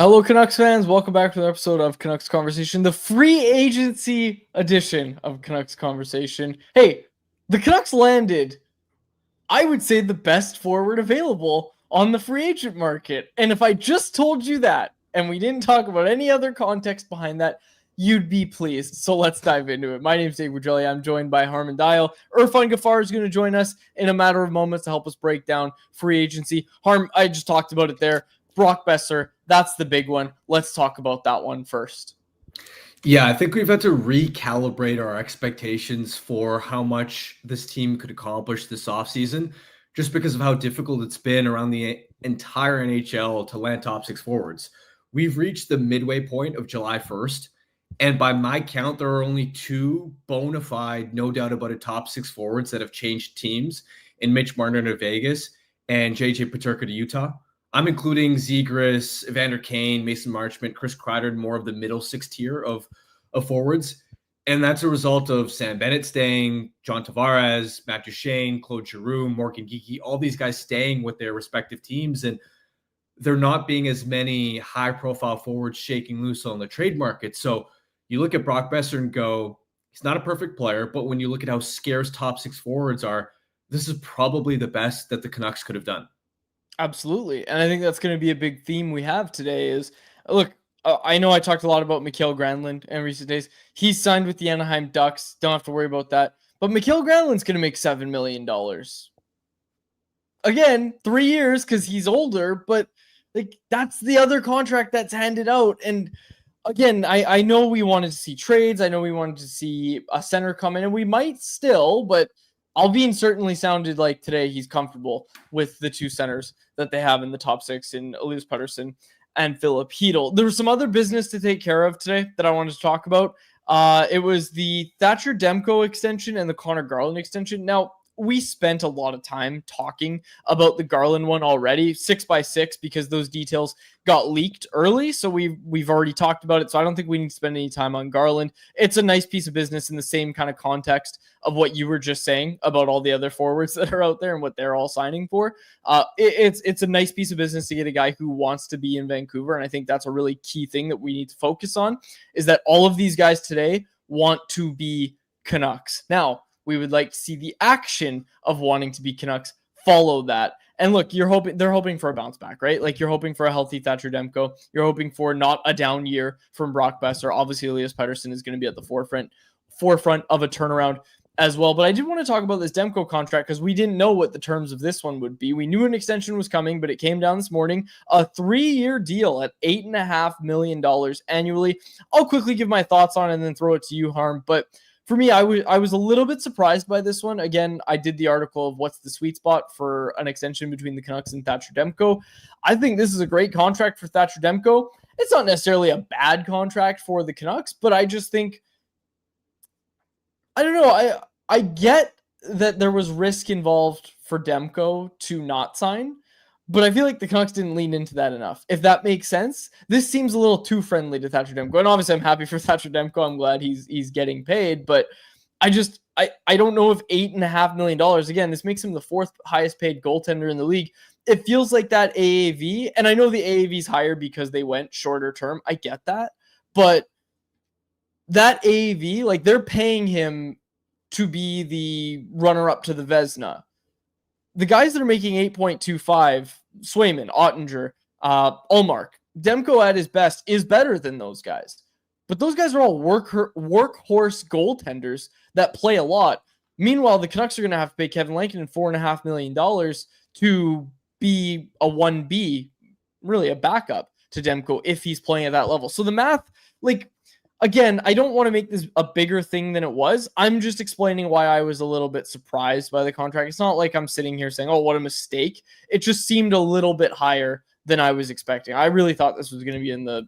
Hello, Canucks fans. Welcome back to the episode of Canucks Conversation, the free agency edition of Canucks Conversation. Hey, the Canucks landed, I would say, the best forward available on the free agent market. And if I just told you that, and we didn't talk about any other context behind that, you'd be pleased. So let's dive into it. My name is Dave Woodrelli. I'm joined by Harman Dial. Irfaan Gaffar is going to join us in a matter of moments to help us break down free agency. Harm, I just talked about it there. Brock Boeser, that's the big one. Let's talk about that one first. Yeah, I think we've had to recalibrate our expectations for how much this team could accomplish this offseason, just because of how difficult it's been around the entire NHL to land top six forwards. We've reached the midway point of July 1st, and by my count, there are only two bona fide, no doubt about it, top six forwards that have changed teams in Mitch Marner to Vegas and JJ Peterka to Utah. I'm including Zegras, Evander Kane, Mason Marchment, Chris Kreider, more of the middle six tier of forwards. And that's a result of Sam Bennett staying, John Tavares, Matt Duchene, Claude Giroux, Morgan Geekie, all these guys staying with their respective teams. And there not being as many high-profile forwards shaking loose on the trade market. So you look at Brock Boeser and go, he's not a perfect player, but when you look at how scarce top six forwards are, this is probably the best that the Canucks could have done. Absolutely. And I think that's going to be a big theme we have today is, look, I know I talked a lot about Mikael Granlund in recent days. He's signed with the Anaheim Ducks. Don't have to worry about that. But Mikael Granlund's going to make $7 million. Again, 3 years because he's older, but like that's the other contract that's handed out. And again, I know we wanted to see trades. I know we wanted to see a center come in, and we might still, but Alvin certainly sounded like today he's comfortable with the two centers that they have in the top six in Elias Pettersson and Philip Hedl. There was some other business to take care of today that I wanted to talk about. It was the Thatcher Demko extension and the Connor Garland extension. Now, we spent a lot of time talking about the Garland one already, 6x6, because those details got leaked early. So we've already talked about it. So I don't think we need to spend any time on Garland. It's a nice piece of business in the same kind of context of what you were just saying about all the other forwards that are out there and what they're all signing for. It's a nice piece of business to get a guy who wants to be in Vancouver. And I think that's a really key thing that we need to focus on, is that all of these guys today want to be Canucks. Now, we would like to see the action of wanting to be Canucks follow that. And look, they're hoping for a bounce back, right? Like you're hoping for a healthy Thatcher Demko. You're hoping for not a down year from Brock Boeser. Obviously, Elias Pettersson is going to be at the forefront of a turnaround as well. But I did want to talk about this Demko contract because we didn't know what the terms of this one would be. We knew an extension was coming, but it came down this morning. A 3-year deal at $8.5 million annually. I'll quickly give my thoughts on it and then throw it to you, Harm. But for me, I was a little bit surprised by this one. Again, I did the article of what's the sweet spot for an extension between the Canucks and Thatcher Demko. I think this is a great contract for Thatcher Demko. It's not necessarily a bad contract for the Canucks, but I just think, I don't know, I get that there was risk involved for Demko to not sign, but I feel like the Canucks didn't lean into that enough. If that makes sense, this seems a little too friendly to Thatcher Demko. And obviously, I'm happy for Thatcher Demko. I'm glad he's getting paid. But I don't know if $8.5 million, again, this makes him the fourth highest paid goaltender in the league. It feels like that AAV. And I know the AAV is higher because they went shorter term. I get that. But that AAV, like they're paying him to be the runner-up to the Vezina. The guys that are making 8.25, Swayman, Ottinger, Ullmark, Demko at his best is better than those guys. But those guys are all workhorse goaltenders that play a lot. Meanwhile, the Canucks are going to have to pay Kevin Lankinen $4.5 million to be a 1B, really a backup to Demko if he's playing at that level. So the math, like, again, I don't want to make this a bigger thing than it was. I'm just explaining why I was a little bit surprised by the contract. It's not like I'm sitting here saying, oh, what a mistake. It just seemed a little bit higher than I was expecting. I really thought this was going to be in the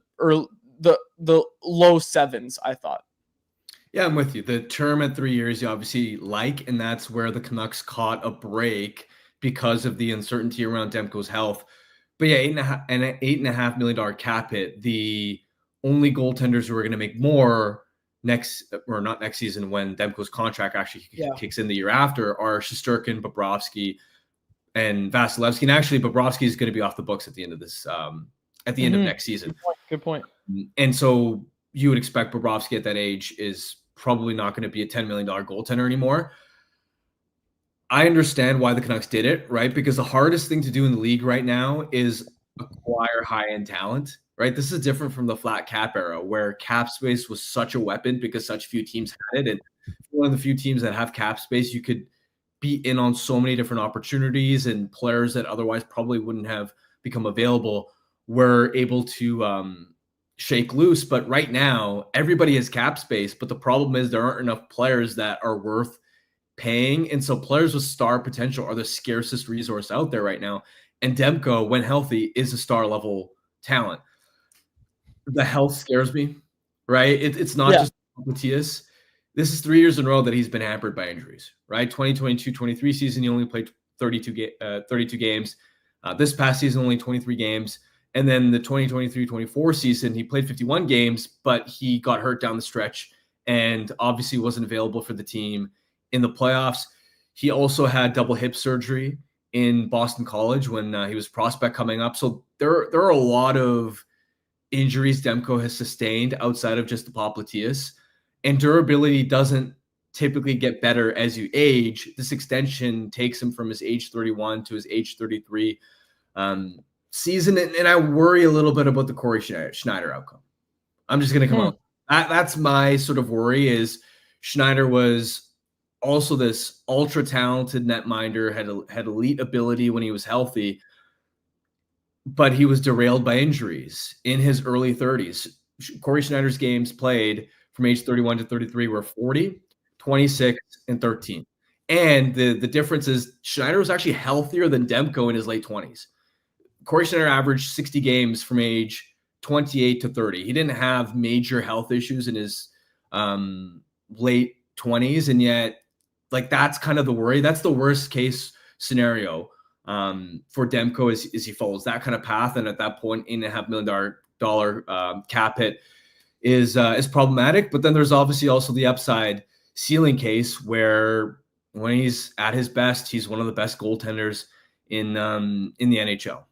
low sevens, I thought. Yeah, I'm with you. The term at 3 years, you obviously like, and that's where the Canucks caught a break because of the uncertainty around Demko's health. But yeah, $8.5 million cap hit. The only goaltenders who are going to make more not next season when Demko's contract actually kicks in the year after are Shesterkin, Bobrovsky, and Vasilevsky. And actually, Bobrovsky is going to be off the books at the end of this at the end of next season. Good point. And so you would expect Bobrovsky at that age is probably not going to be a $10 million goaltender anymore. I understand why the Canucks did it, right? Because the hardest thing to do in the league right now is acquire high-end talent, right? This is different from the flat cap era where cap space was such a weapon because such few teams had it. And one of the few teams that have cap space, you could be in on so many different opportunities, and players that otherwise probably wouldn't have become available were able to shake loose. But right now, everybody has cap space, but the problem is there aren't enough players that are worth paying. And so players with star potential are the scarcest resource out there right now. And Demko, when healthy, is a star level talent. The health scares me, right? It's not just Matthias. This is 3 years in a row that he's been hampered by injuries, right? 2022-23 season, he only played 32 games. This past season, only 23 games. And then the 2023-24 season, he played 51 games, but he got hurt down the stretch and obviously wasn't available for the team in the playoffs. He also had double hip surgery in Boston College when he was prospect coming up. So there are a lot of injuries Demko has sustained outside of just the popliteus. And durability doesn't typically get better as you age. This extension takes him from his age 31 to his age 33 season. And I worry a little bit about the Corey Schneider outcome. I'm just going to come out. That's my sort of worry is Schneider was also this ultra talented netminder, had elite ability when he was healthy, but he was derailed by injuries in his early 30s. Corey Schneider's games played from age 31 to 33 were 40, 26, and 13. And the difference is Schneider was actually healthier than Demko in his late 20s. Corey Schneider averaged 60 games from age 28 to 30. He didn't have major health issues in his late 20s, and yet like that's kind of the worry. That's the worst case scenario for Demko is he follows that kind of path, and at that point, $8.5 million cap hit is problematic. But then there's obviously also the upside ceiling case where when he's at his best, he's one of the best goaltenders in the NHL.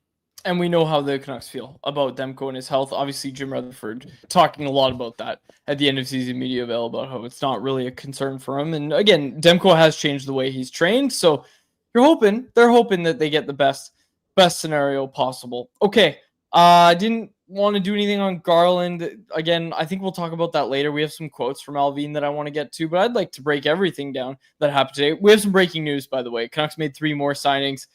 And we know how the Canucks feel about Demko and his health. Obviously, Jim Rutherford talking a lot about that at the end of season media avail about how it's not really a concern for him. And again, Demko has changed the way he's trained. So they're hoping that they get the best scenario possible. Okay. I didn't want to do anything on Garland. Again, I think we'll talk about that later. We have some quotes from Alvin that I want to get to, but I'd like to break everything down that happened today. We have some breaking news, by the way. Canucks made 3 more signings.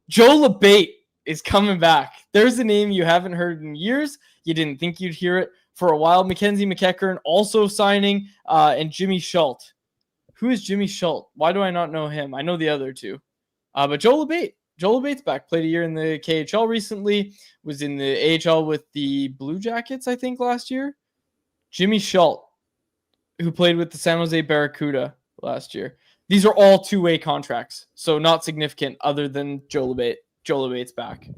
Joe LeBate is coming back. There's a name you haven't heard in years. You didn't think you'd hear it for a while. Mackenzie McEachern also signing, and Jimmy Schultz. Who is Jimmy Schultz? Why do I not know him? I know the other two. But Joe LeBate's back. Played a year in the KHL recently. Was in the AHL with the Blue Jackets, I think, last year. Jimmy Schultz, who played with the San Jose Barracuda last year. These are all 2-way contracts, so not significant other than Joe LeBate. Joe LeBate's back.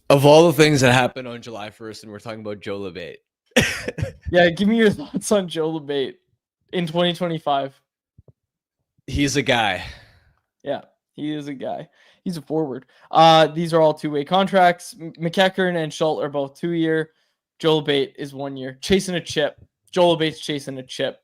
Of all the things that happened on July 1st, and we're talking about Joe LeBate. Yeah, give me your thoughts on Joe LeBate in 2025. He's a guy. Yeah, he is a guy. He's a forward. These are all 2-way contracts. McEachern and Schultz are both 2-year. Joe LeBate is 1 year. Chasing a chip. Joe LeBate's chasing a chip.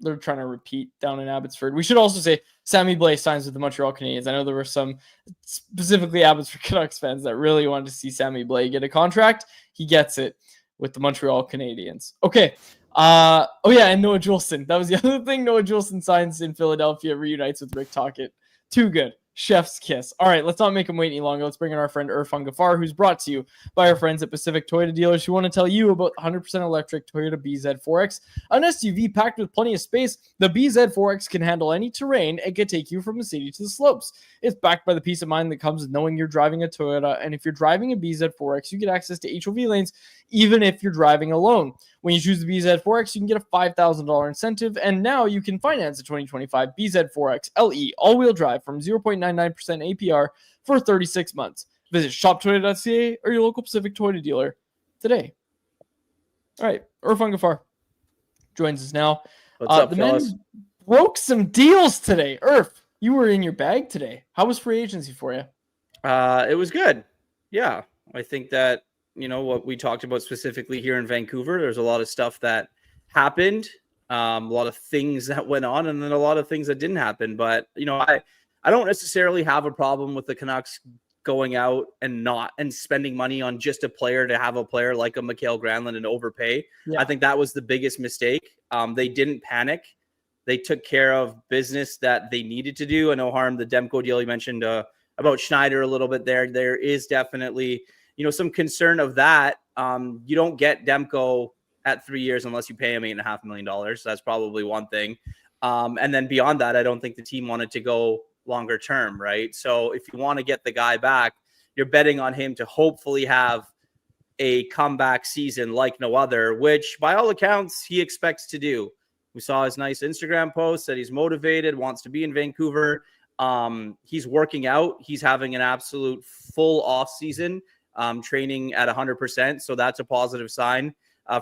They're trying to repeat down in Abbotsford. We should also say Sammy Blais signs with the Montreal Canadiens. I know there were some, specifically Abbotsford Canucks fans, that really wanted to see Sammy Blais get a contract. He gets it with the Montreal Canadiens. Okay. And Noah Juleson. That was the other thing. Noah Juleson signs in Philadelphia, reunites with Rick Tocchet. Too good. Chef's kiss. All right, let's not make him wait any longer. Let's bring in our friend Irfaan Gaffar, who's brought to you by our friends at Pacific Toyota Dealers, who want to tell you about 100% electric Toyota BZ4X, an SUV packed with plenty of space. The BZ4X can handle any terrain and can take you from the city to the slopes. It's backed by the peace of mind that comes with knowing you're driving a Toyota, and if you're driving a BZ4X, you get access to HOV lanes even if you're driving alone. When you choose the BZ4X, you can get a $5,000 incentive, and now you can finance the 2025 BZ4X LE all-wheel drive from 0.99% APR for 36 months. Visit shoptoyota.ca or your local Pacific Toyota dealer today. All right, Irfaan Gaffar joins us now. What's up, the fellas? men broke some deals today. Irf, you were in your bag today. How was free agency for you? It was good. Yeah. I think that, what we talked about specifically here in Vancouver, there's a lot of stuff that happened, a lot of things that went on, and then a lot of things that didn't happen. But, I don't necessarily have a problem with the Canucks going out and spending money on just a player to have a player like a Mikael Granlund and overpay. Yeah. I think that was the biggest mistake. They didn't panic. They took care of business that they needed to do. And no harm, the Demko deal you mentioned about Schneider a little bit there. There is definitely, some concern of that. You don't get Demko at 3 years unless you pay him $8.5 million. That's probably one thing. And then beyond that, I don't think the team wanted to go longer term, right? So if you want to get the guy back, you're betting on him to hopefully have a comeback season like no other, which by all accounts he expects to do. We saw his nice Instagram post that he's motivated, wants to be in Vancouver. He's working out. He's having an absolute full off season, training at 100%. So that's a positive sign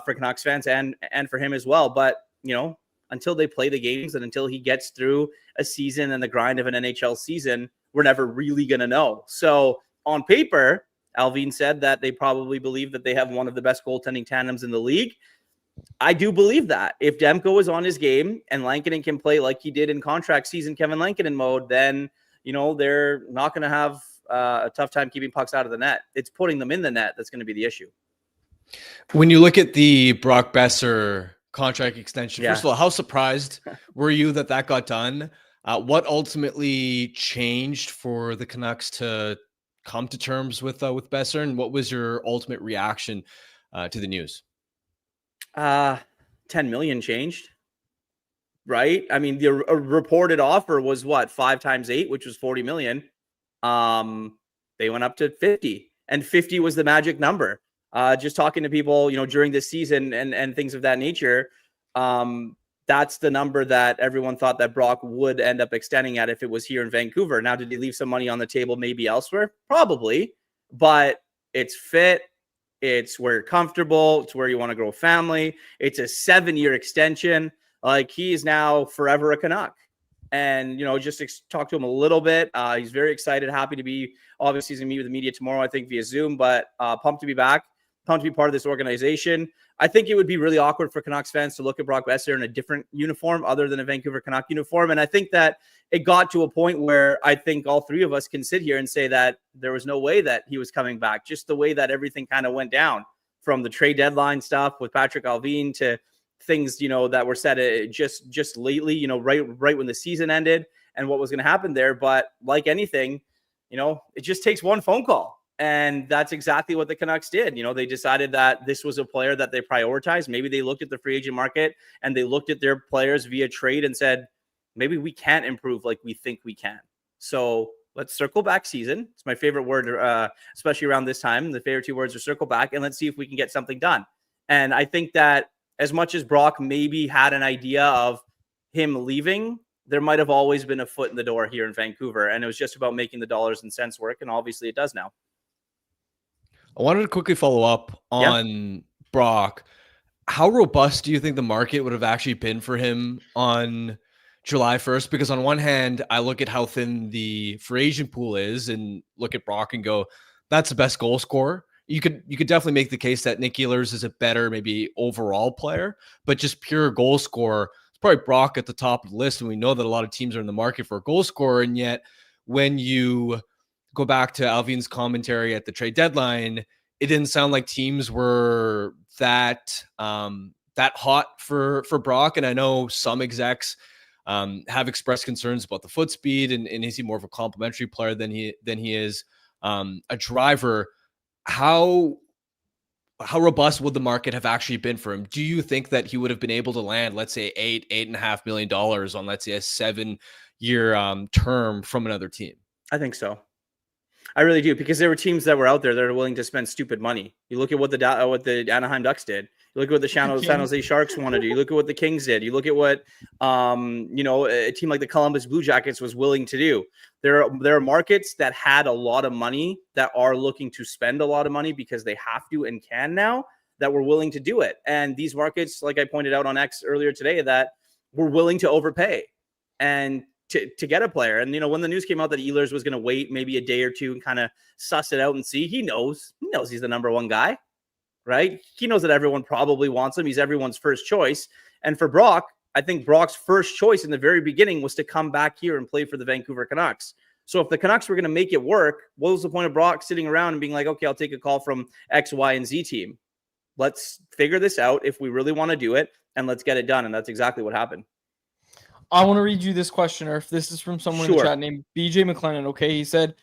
for Canucks fans and for him as well. But, until they play the games and until he gets through a season and the grind of an NHL season, we're never really going to know. So on paper, Alvin said that they probably believe that they have one of the best goaltending tandems in the league. I do believe that. If Demko is on his game and Lankinen can play like he did in contract season Kevin Lankinen mode, then, they're not going to have a tough time keeping pucks out of the net. It's putting them in the net that's going to be the issue. When you look at the Brock Boeser contract extension, first of all, how surprised were you that got done? What ultimately changed for the Canucks to come to terms with Boeser, and what was your ultimate reaction to the news? 10 million changed, right? I mean, the reported offer was 5 times 8, which was 40 million. They went up to 50, and 50 was the magic number. Just talking to people, during this season and things of that nature, that's the number that everyone thought that Brock would end up extending at if it was here in Vancouver. Now, did he leave some money on the table maybe elsewhere? Probably, but it's fit. It's where you're comfortable. It's where you want to grow a family. It's a 7-year extension. Like, he is now forever a Canuck. And, just talk to him a little bit. He's very excited, happy to be, obviously he's going to meet with the media tomorrow, I think via Zoom, but pumped to be back, pumped to be part of this organization. I think it would be really awkward for Canucks fans to look at Brock Boeser in a different uniform other than a Vancouver Canuck uniform. And I think that it got to a point where I think all three of us can sit here and say that there was no way that he was coming back. Just the way that everything kind of went down, from the trade deadline stuff with Patrick Allvin to things, that were said just lately, right when the season ended and what was going to happen there. But like anything, it just takes one phone call. And that's exactly what the Canucks did. They decided that this was a player that they prioritized. Maybe they looked at the free agent market and they looked at their players via trade and said, maybe we can't improve like we think we can. So let's circle back season. It's my favorite word, especially around this time. The favorite 2 words are circle back, and let's see if we can get something done. And I think that as much as Brock maybe had an idea of him leaving, there might have always been a foot in the door here in Vancouver. And it was just about making the dollars and cents work. And obviously it does now. I wanted to quickly follow up on Brock. How robust do you think the market would have actually been for him on July 1st? Because on one hand, I look at how thin the free agent pool is and look at Brock and go, that's the best goal scorer. You could definitely make the case that Nick Ehlers is a better maybe overall player, but just pure goal scorer, it's probably Brock at the top of the list. And we know that a lot of teams are in the market for a goal scorer. And yet when you go back to Alvin's commentary at the trade deadline, it didn't sound like teams were that hot for Brock. And I know some execs have expressed concerns about the foot speed and is he more of a complimentary player than he is a driver. How robust would the market have actually been for him? Do you think that he would have been able to land, let's say, $8.5 million on, let's say, a 7-year term from another team? I think so. I really do, because there were teams that were out there that are willing to spend stupid money. You look at what the Anaheim Ducks did. You look at what the San Jose Sharks want to do. You look at what the Kings did. You look at what a team like the Columbus Blue Jackets was willing to do. There are markets that had a lot of money that are looking to spend a lot of money because they have to and can now, that were willing to do it. And these markets, like I pointed out on X earlier today, that were willing to overpay. And to get a player. And, when the news came out that Ehlers was going to wait maybe a day or two and kind of suss it out and see, he knows he's the number one guy, right? He knows that everyone probably wants him. He's everyone's first choice. And for Brock, I think Brock's first choice in the very beginning was to come back here and play for the Vancouver Canucks. So if the Canucks were going to make it work, what was the point of Brock sitting around and being like, okay, I'll take a call from X, Y, and Z team. Let's figure this out if we really want to do it, and let's get it done. And that's exactly what happened. I want to read you this question, Irf. This is from someone in the chat named BJ McLennan. Okay, he said,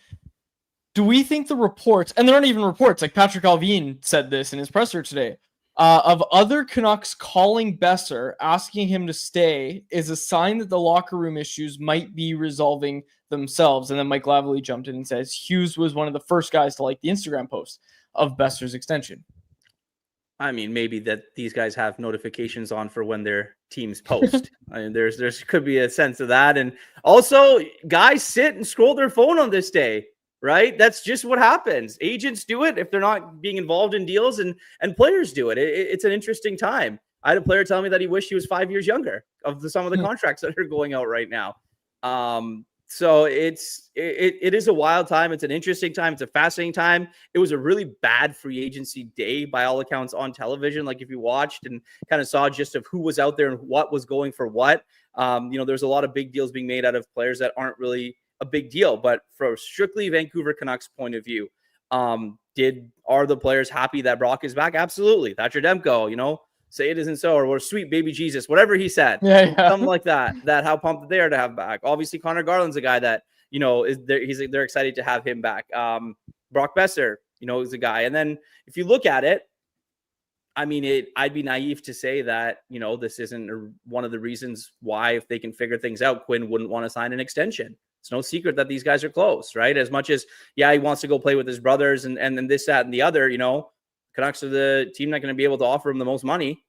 do we think the reports, and there aren't even reports, like Patrick Allvin said this in his presser today, of other Canucks calling Boeser, asking him to stay, is a sign that the locker room issues might be resolving themselves? And then Mike Lavalley jumped in and says Hughes was one of the first guys to like the Instagram post of Boeser's extension. I mean, maybe that these guys have notifications on for when their teams post. I mean, there's could be a sense of that. And also, guys sit and scroll their phone on this day, right? That's just what happens. Agents do it if they're not being involved in deals, and players do it. It's an interesting time. I had a player tell me that he wished he was 5 years younger of some of the contracts that are going out right now. So it is a wild time. It's an interesting time. It's a fascinating time. It was a really bad free agency day by all accounts on television. Like if you watched and kind of saw just of who was out there and what was going for what, there's a lot of big deals being made out of players that aren't really a big deal. But from strictly Vancouver Canucks point of view, are the players happy that Brock is back? Absolutely. Thatcher Demko, say it isn't so, or sweet baby Jesus, whatever he said, something like that how pumped they are to have back. Obviously, Connor Garland's a guy that, is there. They're excited to have him back. Brock Boeser, is a guy. And then if you look at it, I mean, I'd be naive to say that, this isn't one of the reasons why, if they can figure things out, Quinn wouldn't want to sign an extension. It's no secret that these guys are close, right? As much as, he wants to go play with his brothers and then this, that, and the other, Canucks are the team not going to be able to offer him the most money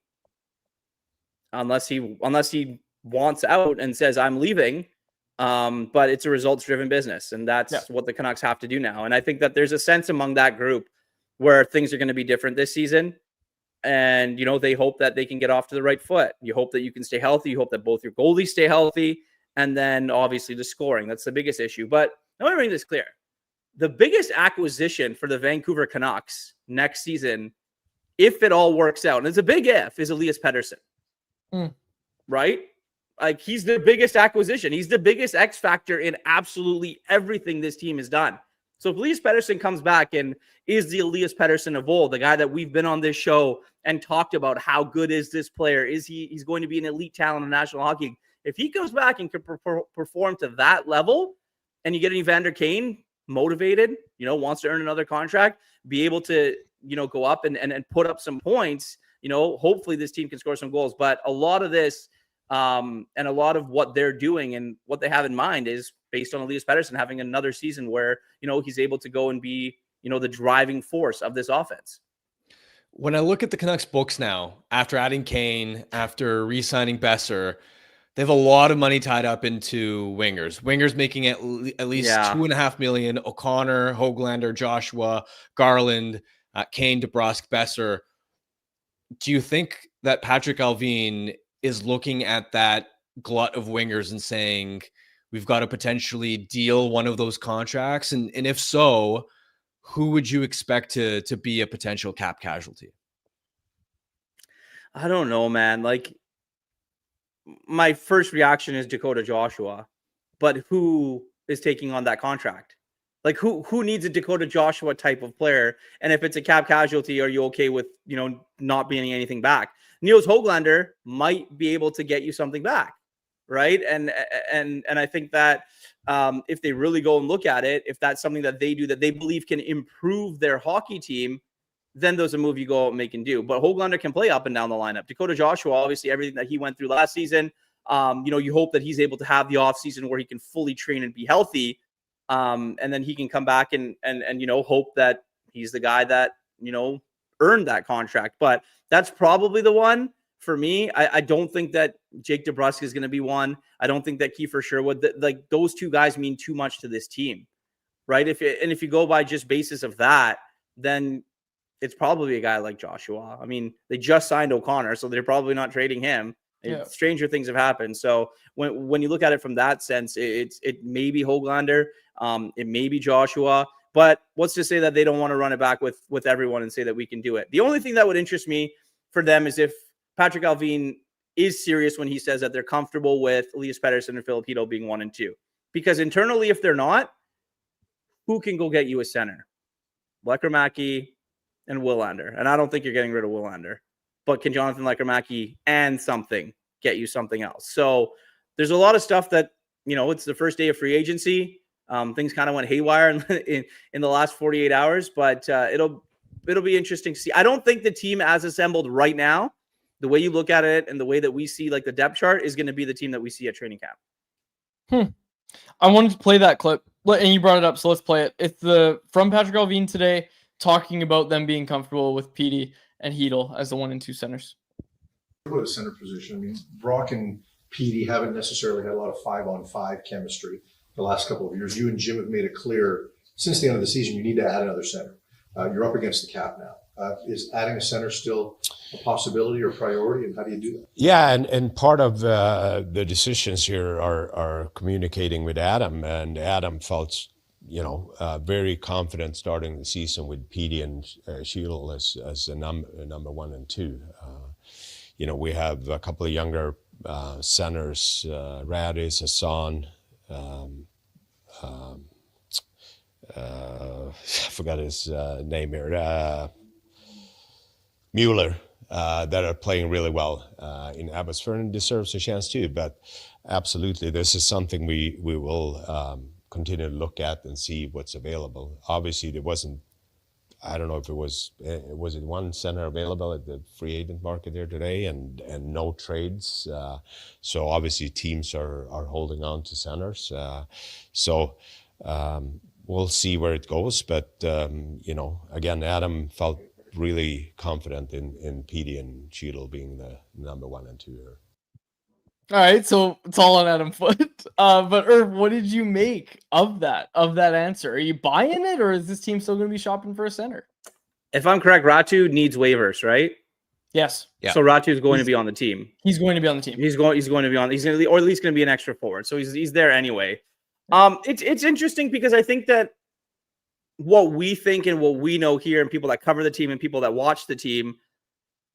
unless he wants out and says, I'm leaving. But it's a results-driven business, and that's what the Canucks have to do now. And I think that there's a sense among that group where things are going to be different this season. And, they hope that they can get off to the right foot. You hope that you can stay healthy. You hope that both your goalies stay healthy. And then, obviously, the scoring. That's the biggest issue. But let me make this clear. The biggest acquisition for the Vancouver Canucks next season, if it all works out, and it's a big if, is Elias Pettersson. Right? Like, he's the biggest acquisition. He's the biggest X factor in absolutely everything this team has done. So if Elias Pettersson comes back and is the Elias Pettersson of old, the guy that we've been on this show and talked about how good is this player, he's going to be an elite talent in the National Hockey League. If he comes back and can perform to that level, and you get an Evander Kane motivated, wants to earn another contract, be able to, go up and put up some points, hopefully this team can score some goals. But a lot of this and a lot of what they're doing and what they have in mind is based on Elias Pettersson having another season where, he's able to go and be, the driving force of this offense. When I look at the Canucks books now, after adding Kane, after re-signing Boeser, they have a lot of money tied up into wingers. Wingers making at least $2.5 million. O'Connor, Höglander, Joshua, Garland, Kane, DeBrusk, Boeser. Do you think that Patrick Allvin is looking at that glut of wingers and saying, we've got to potentially deal one of those contracts? And if so, who would you expect to be a potential cap casualty? I don't know, man. Like, my first reaction is Dakota Joshua, but who is taking on that contract? Like, who needs a Dakota Joshua type of player? And if it's a cap casualty, are you okay with, not being anything back? Niels Höglander might be able to get you something back, right? And I think that if they really go and look at it, if that's something that they do that they believe can improve their hockey team, then there's a move you go out and make and do. But Höglander can play up and down the lineup. Dakota Joshua, obviously, everything that he went through last season, you hope that he's able to have the offseason where he can fully train and be healthy. And then he can come back and hope that he's the guy that, earned that contract. But that's probably the one for me. I don't think that Jake DeBrusk is going to be one. I don't think that Kiefer Sherwood, like those two guys mean too much to this team, right? If you go by just basis of that, then it's probably a guy like Joshua. I mean, they just signed O'Connor, so they're probably not trading him. Stranger things have happened. So when you look at it from that sense, it may be Höglander, it may be Joshua, but what's to say that they don't want to run it back with everyone and say that we can do it? The only thing that would interest me for them is if Patrick Allvin is serious when he says that they're comfortable with Elias Pettersson and Filipino being 1 and 2. Because internally, if they're not, who can go get you a center? Lekkerimäki and Willander. And I don't think you're getting rid of Willander. But can Jonathan Lekkerimäki and something get you something else? So there's a lot of stuff that, it's the first day of free agency. Things kind of went haywire in the last 48 hours, but it'll be interesting to see. I don't think the team as assembled right now, the way you look at it and the way that we see like the depth chart, is going to be the team that we see at training camp. I wanted to play that clip, and you brought it up, so let's play it. It's from Patrick Allvin today, talking about them being comfortable with Petey and Hedl as the 1 and 2 centers. About the center position, I mean, Brock and Petey haven't necessarily had a lot of 5-on-5 chemistry the last couple of years. You and Jim have made it clear since the end of the season you need to add another center. You're up against the cap now. Is adding a center still a possibility or priority, and how do you do that? Yeah, and part of the decisions here are communicating with Adam, and Adam felt, very confident starting the season with Petey and Sheedle as the number 1 and 2. We have a couple of younger centers, Radis, Hassan, I forgot his name here, Mueller, that are playing really well in Abbotsford and deserves a chance too. But absolutely, this is something we will continue to look at and see what's available. Obviously, there wasn't, I don't know if was it one center available at the free agent market there today, and no trades. So obviously teams are holding on to centers. We'll see where it goes. But, again, Adam felt really confident in Petey and Cheadle being the number 1 and 2 here. All right, so it's all on Adam Foote. But Irv, what did you make of that answer? Are you buying it, or is this team still going to be shopping for a center? If I'm correct, Ratu needs waivers, right? Yes. Yeah. So Ratu is going to be on the team. He's going to be on the team. He's going to be on. He's going to, or at least going to be an extra forward. So he's there anyway. It's interesting because I think that what we think and what we know here, and people that cover the team and people that watch the team,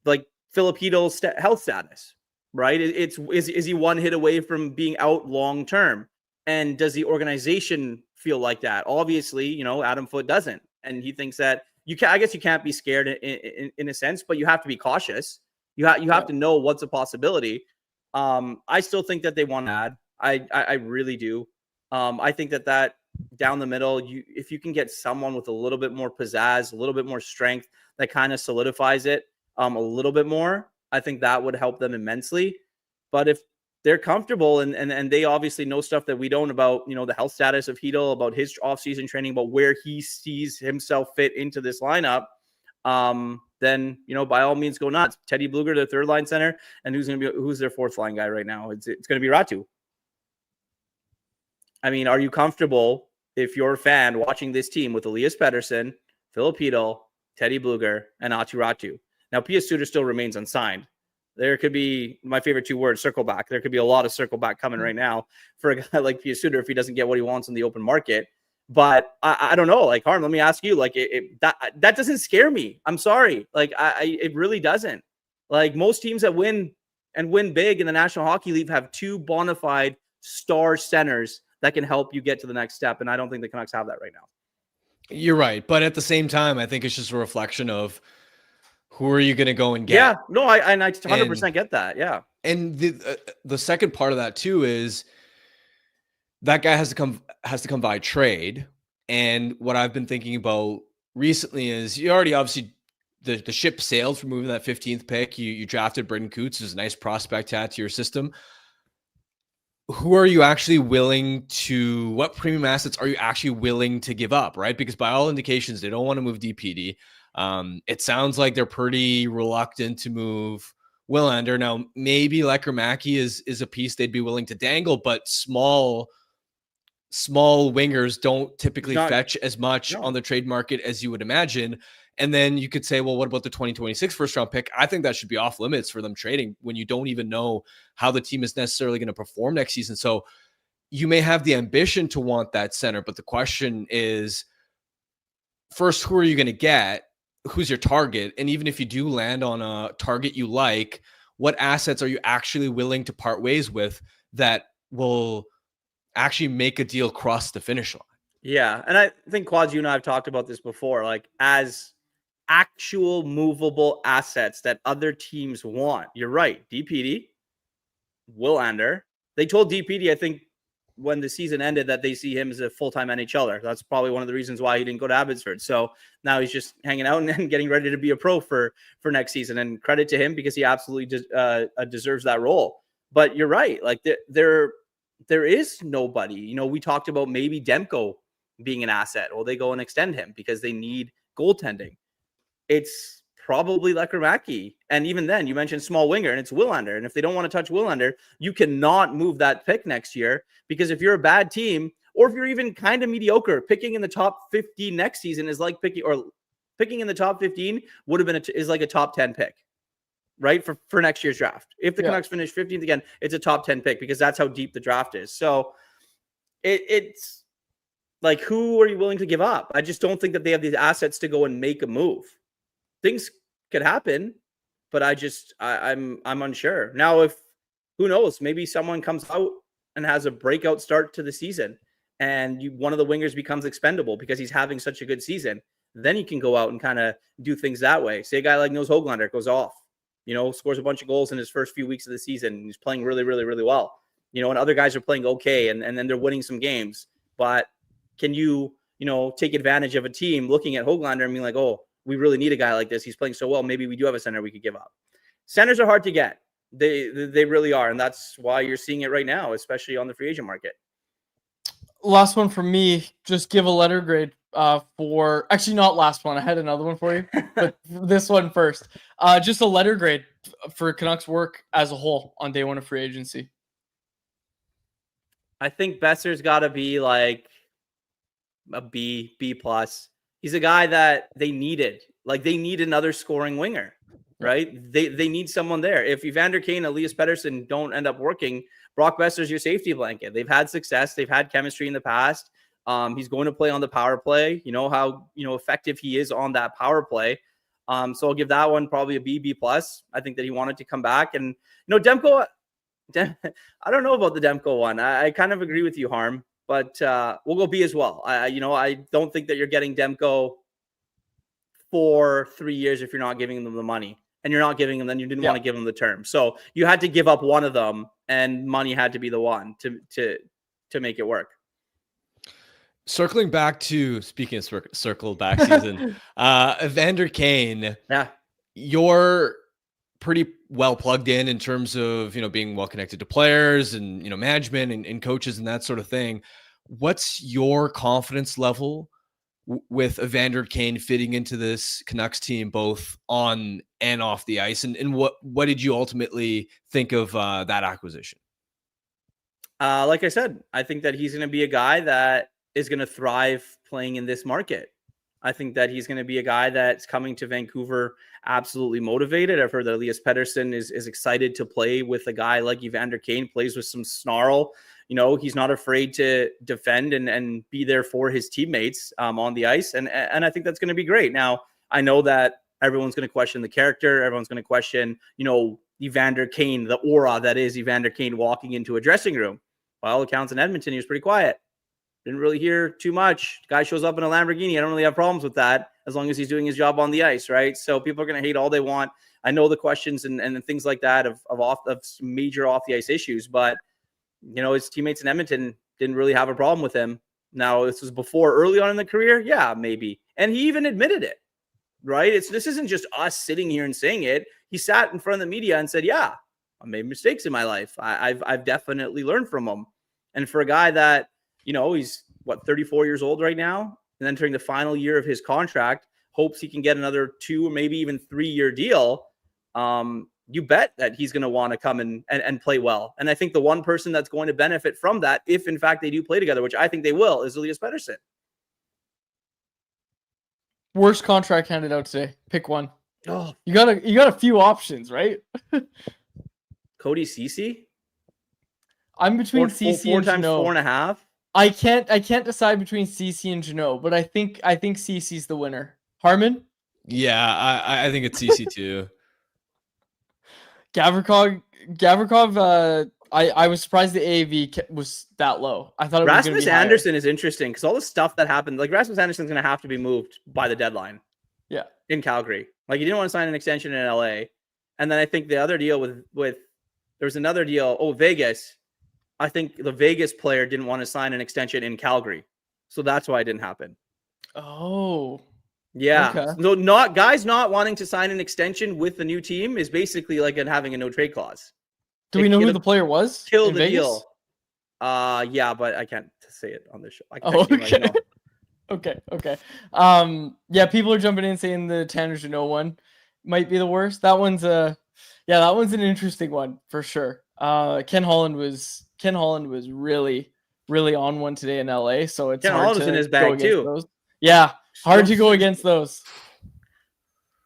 like Filipino's health status. Right? Is he one hit away from being out long term? And does the organization feel like that? Obviously, Adam Foote doesn't, and he thinks that I guess you can't be scared in a sense, but you have to be cautious. You have to know what's a possibility. I still think that they want to add. I really do. I think that down the middle, if you can get someone with a little bit more pizzazz, a little bit more strength, that kind of solidifies it a little bit more. I think that would help them immensely. But if they're comfortable and they obviously know stuff that we don't about, the health status of Hedl, about his offseason training, about where he sees himself fit into this lineup, then, by all means go nuts. Teddy Bluger, their third line center, and who's their fourth line guy right now? It's going to be Ratu. I mean, are you comfortable if you're a fan watching this team with Elias Pettersson, Filipino, Teddy Bluger, and Aatu Ratu? Now, Pius Suter still remains unsigned. There could be, my favorite 2 words, circle back. There could be a lot of circle back coming right now for a guy like Pius Suter if he doesn't get what he wants in the open market. But I don't know, like, Harm, let me ask you, like, that doesn't scare me. I'm sorry. Like, it really doesn't. Like, most teams that win big in the National Hockey League have 2 bona fide star centers that can help you get to the next step. And I don't think the Canucks have that right now. You're right. But at the same time, I think it's just a reflection of who are you going to go and get? Yeah, no, I 100% get that. Yeah. And the second part of that too is that guy has to come by trade. And what I've been thinking about recently is you already obviously the ship sailed for moving that 15th pick. You drafted Brendan Coots, who's a nice prospect to add to your system. Who are you actually willing to? What premium assets are you actually willing to give up? Right, because by all indications, they don't want to move DPD. It sounds like they're pretty reluctant to move Willander. Now, maybe Lekkerimäki is a piece they'd be willing to dangle, but small small wingers don't typically Not- fetch as much No. on the trade market as you would imagine. And then you could say, well, what about the 2026 first round pick? I think that should be off limits for them trading when you don't even know how the team is necessarily going to perform next season. So you may have the ambition to want that center, but the question is, first, who are you going to get? Who's your target? And even if you do land on a target you like, what assets are you actually willing to part ways with that will actually make a deal cross the finish line? Yeah. And I think, Quads, you and I have talked about this before, like as actual movable assets that other teams want. You're right. DPD, Willander. They told DPD, I think, when the season ended, that they see him as a full-time NHLer. That's probably one of the reasons why he didn't go to Abbotsford. So now he's just hanging out and getting ready to be a pro for next season. And credit to him because he absolutely deserves that role. But you're right. Like there is nobody. You know, we talked about maybe Demko being an asset. Well, they go and extend him because they need goaltending. It's probably Lekremaki. And even then, you mentioned small winger, and it's Willander. And if they don't want to touch Willander, you cannot move that pick next year, because if you're a bad team, or if you're even kind of mediocre, picking in the top 15 next season is like picking in the top 15 would have been is like a top 10 pick, right? For next year's draft. If the Canucks finish 15th again, it's a top 10 pick because that's how deep the draft is. So it's like, who are you willing to give up? I just don't think that they have these assets to go and make a move. Things could happen, but I'm unsure. Now, if who knows, maybe someone comes out and has a breakout start to the season and one of the wingers becomes expendable because he's having such a good season, then you can go out and kind of do things that way. Say a guy like Nils Höglander goes off, you know, scores a bunch of goals in his first few weeks of the season. And he's playing really, really, really well, you know, and other guys are playing okay. And then they're winning some games, but can you take advantage of a team looking at Höglander and being like, oh, we really need a guy like this. He's playing so well. Maybe we do have a center we could give up. Centers are hard to get. They really are. And that's why you're seeing it right now, especially on the free agent market. Last one for me, just give a letter grade for, actually not last one. I had another one for you, but this one first. Just a letter grade for Canucks work as a whole on day one of free agency. I think Boeser's got to be like a B plus. He's a guy that they needed. Like, they need another scoring winger, right? They need someone there. If Evander Kane and Elias Pettersson don't end up working, Brock Boeser's your safety blanket. They've had success. They've had chemistry in the past. He's going to play on the power play. You know how effective he is on that power play. So I'll give that one probably a B plus. I think that he wanted to come back. And Demko, I don't know about the Demko one. I kind of agree with you, Harm. But we'll go B as well. I don't think that you're getting Demko for 3 years if you're not giving them the money, and you're not giving them, then you didn't want to give them the term. So you had to give up one of them, and money had to be the one to make it work. Circling back to, speaking of circle back season, Evander Kane. Yeah, you're pretty well plugged in terms of, being well connected to players and, management and coaches and that sort of thing. What's your confidence level with Evander Kane fitting into this Canucks team, both on and off the ice? And what did you ultimately think of that acquisition? Like I said, I think that he's going to be a guy that is going to thrive playing in this market. I think that he's going to be a guy that's coming to Vancouver absolutely motivated. I've heard that Elias Pettersson is excited to play with a guy like Evander Kane, plays with some snarl. He's not afraid to defend and be there for his teammates on the ice. And I think that's going to be great. Now, I know that everyone's going to question the character. Everyone's going to question, Evander Kane, the aura that is Evander Kane walking into a dressing room. By all accounts in Edmonton, he was pretty quiet. Didn't really hear too much. Guy shows up in a Lamborghini. I don't really have problems with that as long as he's doing his job on the ice, right? So people are going to hate all they want. I know the questions and things like that of major off the ice issues, but his teammates in Edmonton didn't really have a problem with him. Now, this was before, early on in the career, yeah, maybe, and he even admitted it, right? This isn't just us sitting here and saying it. He sat in front of the media and said, "Yeah, I made mistakes in my life. I've definitely learned from them." And for a guy that he's 34 years old right now, and entering the final year of his contract, hopes he can get another 2 or maybe even 3 year deal. you bet that he's going to want to come and play well. And I think the one person that's going to benefit from that, if in fact they do play together, which I think they will, is Elias Pettersson. Worst contract handed out today. Pick one. Oh, You got a few options, right? Cody Ceci? I'm between Four CC and times Jeannot. 4.5. I can't decide between CC and Jeannot, but I think CC's the winner. Harmon? Yeah, I think it's CC too. Gavrikov, I was surprised the AAV was that low. I thought it was going to Rasmus be higher. Anderson is interesting because all the stuff that happened, like Rasmus Anderson's going to have to be moved by the deadline. Yeah. In Calgary. Like, he didn't want to sign an extension in LA. And then I think the other deal with there was another deal. Vegas. I think the Vegas player didn't want to sign an extension in Calgary. So that's why it didn't happen. Oh. Yeah. Okay. So not wanting to sign an extension with the new team is basically like having a no trade clause. Do we know who the player was? Kill in the Vegas? deal. Yeah, but I can't say it on this show. I can Oh, text you and let you okay. know. Okay. Yeah, people are jumping in saying the Tanner Jeannot one might be the worst. That one's an interesting one for sure. Ken Holland was really, really on one today in LA. So it's Ken hard Holland was to in his go bag against too. those. Yeah, hard to go against those.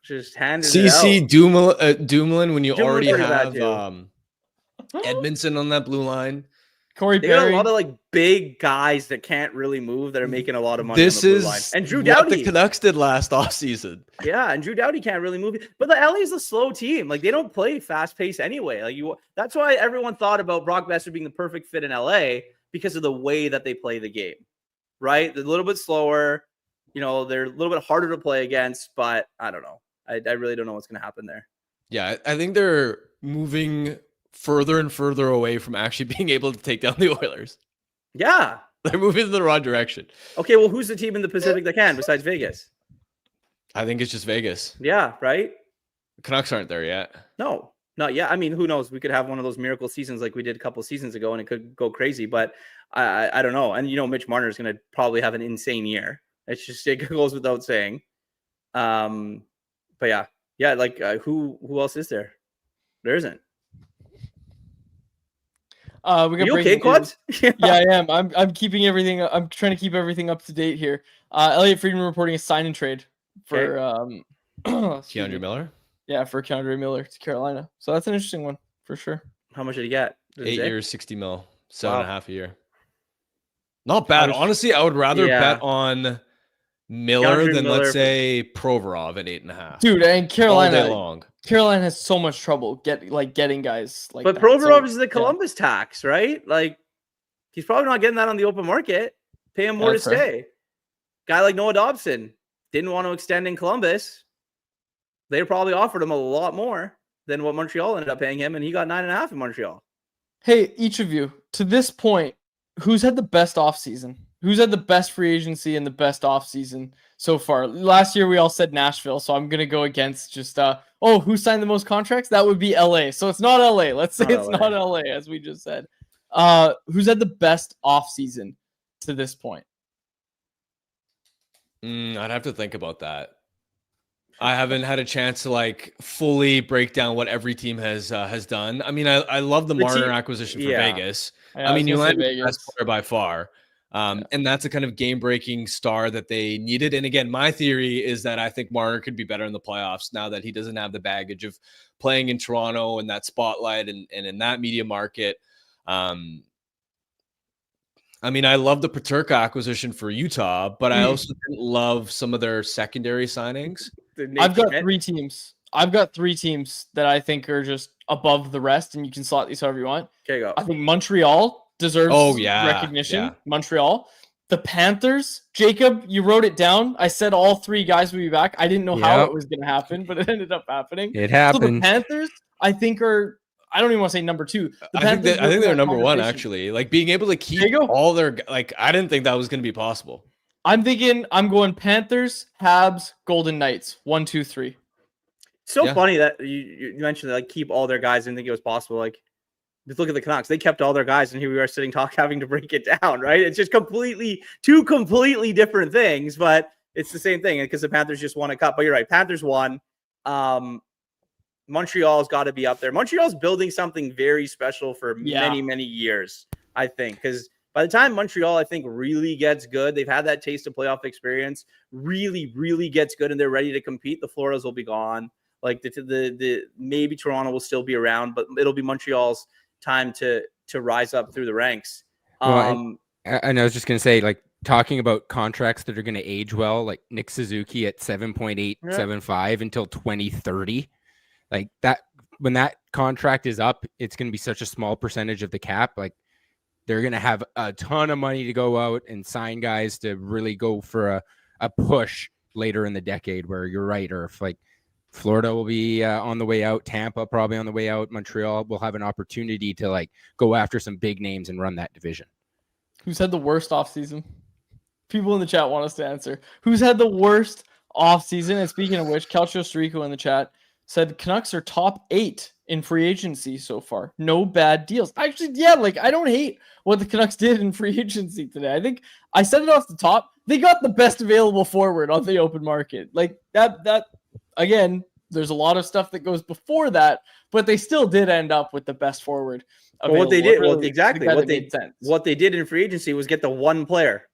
Just handed CC it out. Dumoulin when you Dumoulin already pretty bad have Edmondson on that blue line. Corey They got Perry. a lot of like big guys that can't really move that are making a lot of money. This on the blue line. is And Drew what Doughty. the Canucks did last offseason. Yeah, and Drew Doughty can't really move. But the LA is a slow team. Like, they don't play fast pace anyway. Like, that's why everyone thought about Brock Boeser being the perfect fit in LA because of the way that they play the game. Right? They're a little bit slower. You know, they're a little bit harder to play against, but I don't know. I really don't know what's going to happen there. Yeah, I think they're moving further and further away from actually being able to take down the Oilers. Yeah. They're moving in the wrong direction. Okay, well, who's the team in the Pacific that can besides Vegas? I think it's just Vegas. Yeah, right? The Canucks aren't there yet. No, not yet. I mean, who knows? We could have one of those miracle seasons like we did a couple seasons ago and it could go crazy, but I don't know. And, Mitch Marner is going to probably have an insane year. It goes without saying. But yeah, like who else is there? There isn't. We got you okay, breaking Quads? news. Yeah, I am. I'm keeping everything. I'm trying to keep everything up to date here. Elliot Friedman reporting a sign and trade for Keandre Miller? Yeah, for Keandre Miller to Carolina. So that's an interesting one for sure. How much did he get? 8 years, 60 mil, 7.5 a year. Not bad. Honestly, I would rather bet on Miller than let's say Provorov at 8.5. Dude, and Carolina all day long. Carolina has so much trouble getting guys like but that. Provorov is the Columbus tax, right? Like, he's probably not getting that on the open market. Pay him more to stay. Guy like Noah Dobson didn't want to extend in Columbus. They probably offered him a lot more than what Montreal ended up paying him, and he got 9.5 in Montreal. Hey, each of you, to this point, who's had the best offseason? Who's had the best free agency and the best offseason so far? Last year, we all said Nashville, so I'm going to go against just, who signed the most contracts? That would be LA. So it's not LA. Let's say it's not LA, as we just said. Who's had the best offseason to this point? I'd have to think about that. I haven't had a chance to fully break down what every team has done. I mean, I love the Marner acquisition for Vegas. I mean, you landed the best player by far. And that's a kind of game-breaking star that they needed. And again, my theory is that I think Marner could be better in the playoffs now that he doesn't have the baggage of playing in Toronto and that spotlight and in that media market. I mean, I love the Peterka acquisition for Utah, but I also didn't love some of their secondary signings. I've got 3 teams. I've got 3 teams that I think are just above the rest, and you can slot these however you want. Okay, go. I think Montreal deserves recognition. Yeah. Montreal. The Panthers. Jacob, you wrote it down. I said all 3 guys would be back. I didn't know how it was going to happen, but it ended up happening. It happened. So the Panthers, I think, are... I don't even want to say number 2. I think they're number 1, actually. Like, being able to keep all their... Like, I didn't think that was going to be possible. I'm going Panthers, Habs, Golden Knights. 1, 2, 3. So funny that you mentioned that, keep all their guys. Didn't think it was possible. Like, just look at the Canucks. They kept all their guys, and here we are sitting having to break it down, right? It's just two completely different things, but it's the same thing because the Panthers just won a cup. But you're right. Panthers won. Montreal's got to be up there. Montreal's building something very special for many, many years, I think, because by the time Montreal, I think, really gets good, they've had that taste of playoff experience, really, really gets good, and they're ready to compete. The Floridas will be gone. Like the maybe Toronto will still be around, but it'll be Montreal's time to rise up through the ranks. Well, and I was just going to say, like, talking about contracts that are going to age well, like Nick Suzuki at 7.875 until 2030, like that, when that contract is up, it's going to be such a small percentage of the cap. Like, they're going to have a ton of money to go out and sign guys to really go for a push later in the decade, where you're right. Or if, like, Florida will be on the way out, Tampa probably on the way out, Montreal will have an opportunity to, like, go after some big names and run that division. Who's had the worst offseason? People in the chat want us to answer. Who's had the worst offseason? And speaking of which, Calcio Storico in the chat said Canucks are top 8 in free agency so far. No bad deals. Actually, yeah, like, I don't hate what the Canucks did in free agency today. I think I said it off the top. They got the best available forward on the open market. Like, that again, there's a lot of stuff that goes before that, but they still did end up with the best forward available. Well, what they did, really, exactly what they did in free agency was get the one player.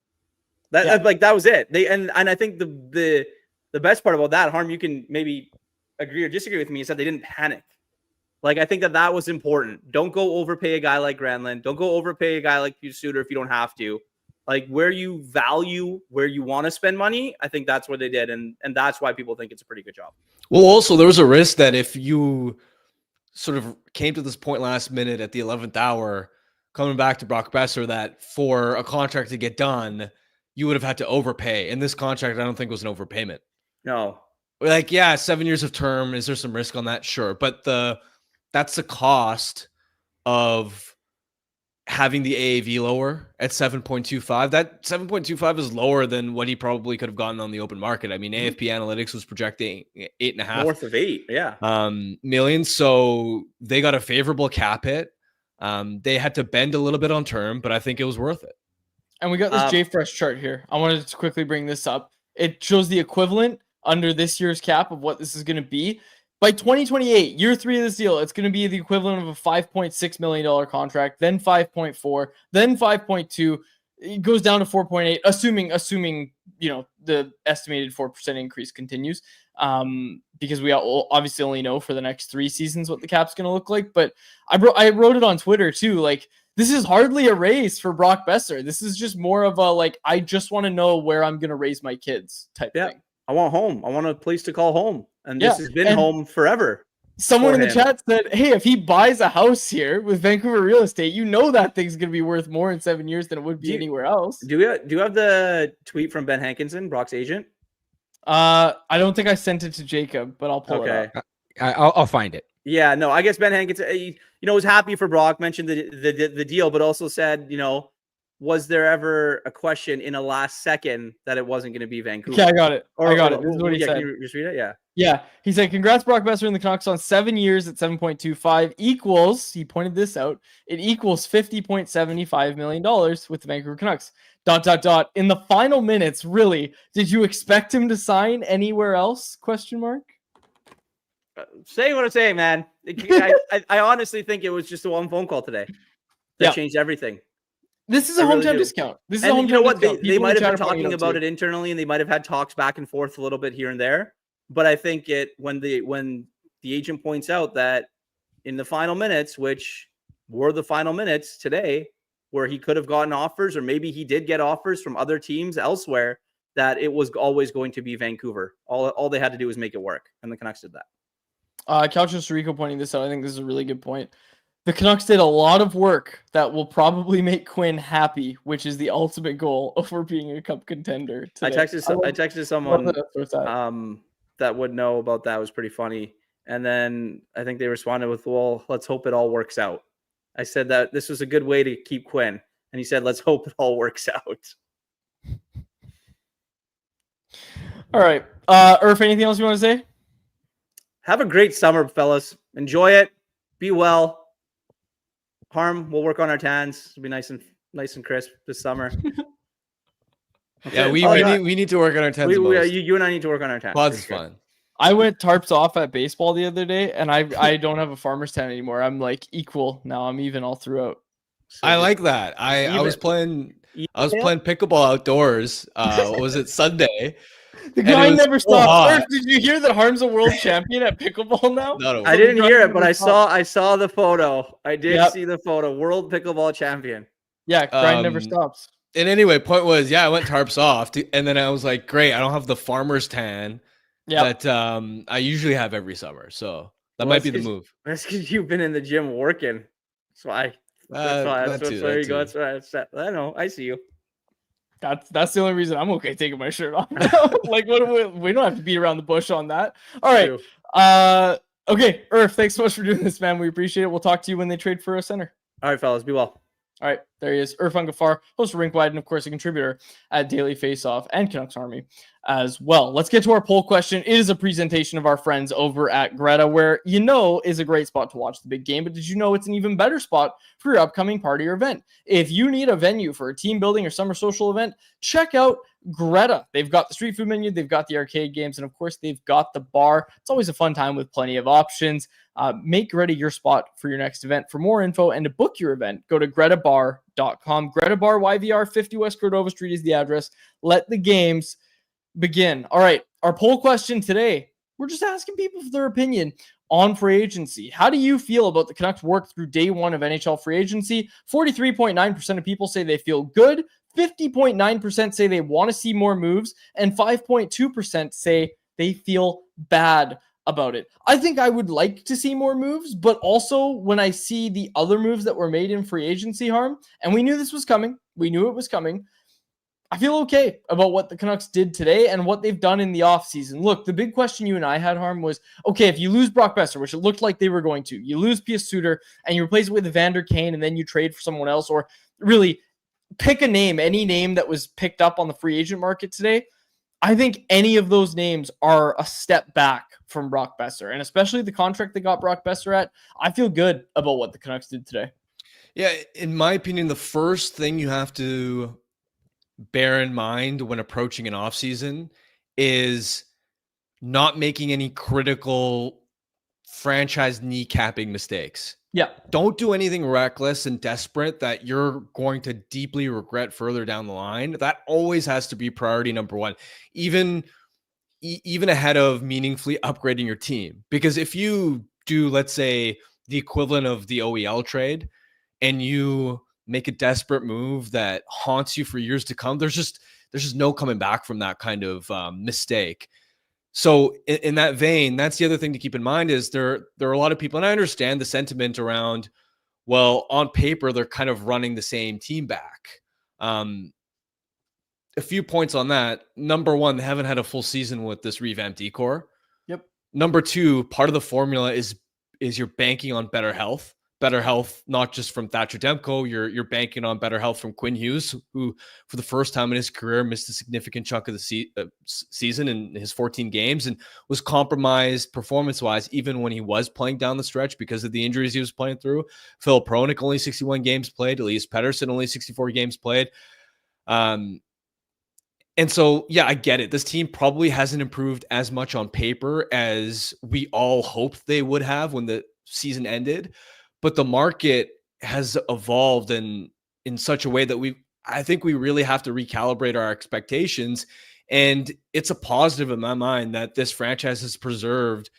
That was it. And I think the best part about that, Harm, you can maybe agree or disagree with me, is that they didn't panic. Like, I think that was important. Don't go overpay a guy like Granlund. Don't go overpay a guy like Suter if you don't have to. Like, where you value, where you want to spend money, I think that's what they did. And that's why people think it's a pretty good job. Well, also, there was a risk that if you sort of came to this point last minute at the 11th hour, coming back to Brock Boeser, that for a contract to get done, you would have had to overpay. And this contract, I don't think, was an overpayment. No. Like, yeah, 7 years of term. Is there some risk on that? Sure. But that's the cost of having the AAV lower at 7.25. That 7.25 is lower than what he probably could have gotten on the open market. I mean, AFP Analytics was projecting 8.5 north of 8, million. So they got a favorable cap hit. They had to bend a little bit on term, but I think it was worth it. And we got this JFresh chart here. I wanted to quickly bring this up. It shows the equivalent under this year's cap of what this is going to be. By 2028, year 3 of this deal, it's going to be the equivalent of a $5.6 million contract, then 5.4, then 5.2. It goes down to 4.8, assuming the estimated 4% increase continues. Because we obviously only know for the next 3 seasons what the cap's going to look like. But I wrote it on Twitter too. Like, this is hardly a race for Brock Boeser. This is just more of a, like, I just want to know where I'm going to raise my kids type thing. I want home. I want a place to call home. And this has been home forever. Someone in the chat said, hey, if he buys a house here with Vancouver real estate, that thing's going to be worth more in 7 years than it would be anywhere else. Do you have the tweet from Ben Hankinson, Brock's agent? I don't think I sent it to Jacob, but I'll pull it up. I'll find it. Yeah, no, I guess Ben Hankinson, was happy for Brock, mentioned the deal, but also said, was there ever a question in a last second that it wasn't going to be Vancouver? Yeah, I got it. This is what he said. Can you just read it? Yeah. Yeah. He said, congrats, Brock Boeser and the Canucks on 7 years at 7.25 equals, he pointed this out, it equals $50.75 million with the Vancouver Canucks. ... In the final minutes, really, did you expect him to sign anywhere else? ? Say what I'm saying, man. I honestly think it was just a one phone call today that changed everything. This is a hometown discount. This is a hometown discount. They might have been talking about it internally, and they might have had talks back and forth a little bit here and there. But I think when the agent points out that in the final minutes, which were the final minutes today, where he could have gotten offers, or maybe he did get offers from other teams elsewhere, that it was always going to be Vancouver. All they had to do was make it work, and the Canucks did that. Calcio Storico pointing this out. I think this is a really good point. The Canucks did a lot of work that will probably make Quinn happy, which is the ultimate goal over being a cup contender today. I texted someone that would know about that. It was pretty funny. And then I think they responded with, well, let's hope it all works out. I said that this was a good way to keep Quinn. And he said, let's hope it all works out. All right. Irf, anything else you want to say? Have a great summer, fellas. Enjoy it. Be well. Harm, we'll work on our tans. It'll be nice and crisp this summer. Okay. Yeah, we need to work on our tans. You and I need to work on our tans. Pods is fun. I went tarps off at baseball the other day, and I don't have a farmer's tent anymore. I'm like equal now. I'm even all throughout. So I just like that. I was even. playing Even pickleball outdoors. What was it, Sunday? The And it grind was never so stops. hot. Irf, did you hear that Harm's a world champion at pickleball now? No, I So the didn't grind hear it, never but I stops. saw the photo. I did Yep. see the photo. World pickleball champion. Yeah, grind never Um, stops. And anyway, point was, I went tarps off, and then I was like, great, I don't have the farmer's tan Yeah. that I usually have every summer. So that Well, might be the move. That's because you've been in the gym working. That's why. That too, There that you go. too. That's why. I know. I see you. That's the only reason I'm okay taking my shirt off now. Like, we don't have to beat around the bush on that. All right. True. Okay, Irf, thanks so much for doing this, man. We appreciate it. We'll talk to you when they trade for a center. All right, fellas. Be well. All right, there he is. Irfaan Gaffar, host of Rink Wide, and of course a contributor at Daily Faceoff and Canucks Army as well. Let's get to our poll question. It is a presentation of our friends over at Greta, where is a great spot to watch the big game, but did you know it's an even better spot for your upcoming party or event? If you need a venue for a team building or summer social event, check out Greta. They've got the street food menu, they've got the arcade games, and of course they've got the bar. It's always a fun time with plenty of options. Make Greta your spot for your next event. For more info and to book your event, go to gretabar.com. Greta Bar YVR 50 West Cordova Street is the address. Let the games begin. All right, our poll question today, we're just asking people for their opinion on free agency. How do you feel about the Canucks' work through day one of NHL free agency? 43.9% of people say they feel good. 50.9% say they want to see more moves, and 5.2% say they feel bad about it. I think I would like to see more moves, but also when I see the other moves that were made in free agency, Harm, and we knew this was coming, I feel okay about what the Canucks did today and what they've done in the offseason. Look, the big question you and I had, Harm, was, okay, if you lose Brock Boeser, which it looked like they were going to, you lose Pius Suter and you replace it with Evander Kane and then you trade for someone else, or really pick a name, any name that was picked up on the free agent market today. I think any of those names are a step back from Brock Boeser, and especially the contract they got Brock Boeser at. I feel good about what the Canucks did today. Yeah, in my opinion, the first thing you have to bear in mind when approaching an offseason is not making any critical franchise kneecapping mistakes. Yeah. Don't do anything reckless and desperate that you're going to deeply regret further down the line. That always has to be priority number one, even ahead of meaningfully upgrading your team. Because if you do, let's say, the equivalent of the OEL trade and you make a desperate move that haunts you for years to come, there's just no coming back from that kind of mistake. So in that vein, that's the other thing to keep in mind is there are a lot of people, and I understand the sentiment around, well, on paper, they're kind of running the same team back. A few points on that. Number one, they haven't had a full season with this revamped decor. Yep. Number two, part of the formula is you're banking on better health, not just from Thatcher Demko. You're banking on better health from Quinn Hughes, who for the first time in his career missed a significant chunk of the season in his 14 games and was compromised performance-wise even when he was playing down the stretch because of the injuries he was playing through. Phil Pronik only 61 games played. Elias Pettersson only 64 games played. And so, yeah, I get it. This team probably hasn't improved as much on paper as we all hoped they would have when the season ended. But the market has evolved in such a way that I think we really have to recalibrate our expectations. And it's a positive in my mind that this franchise has preserved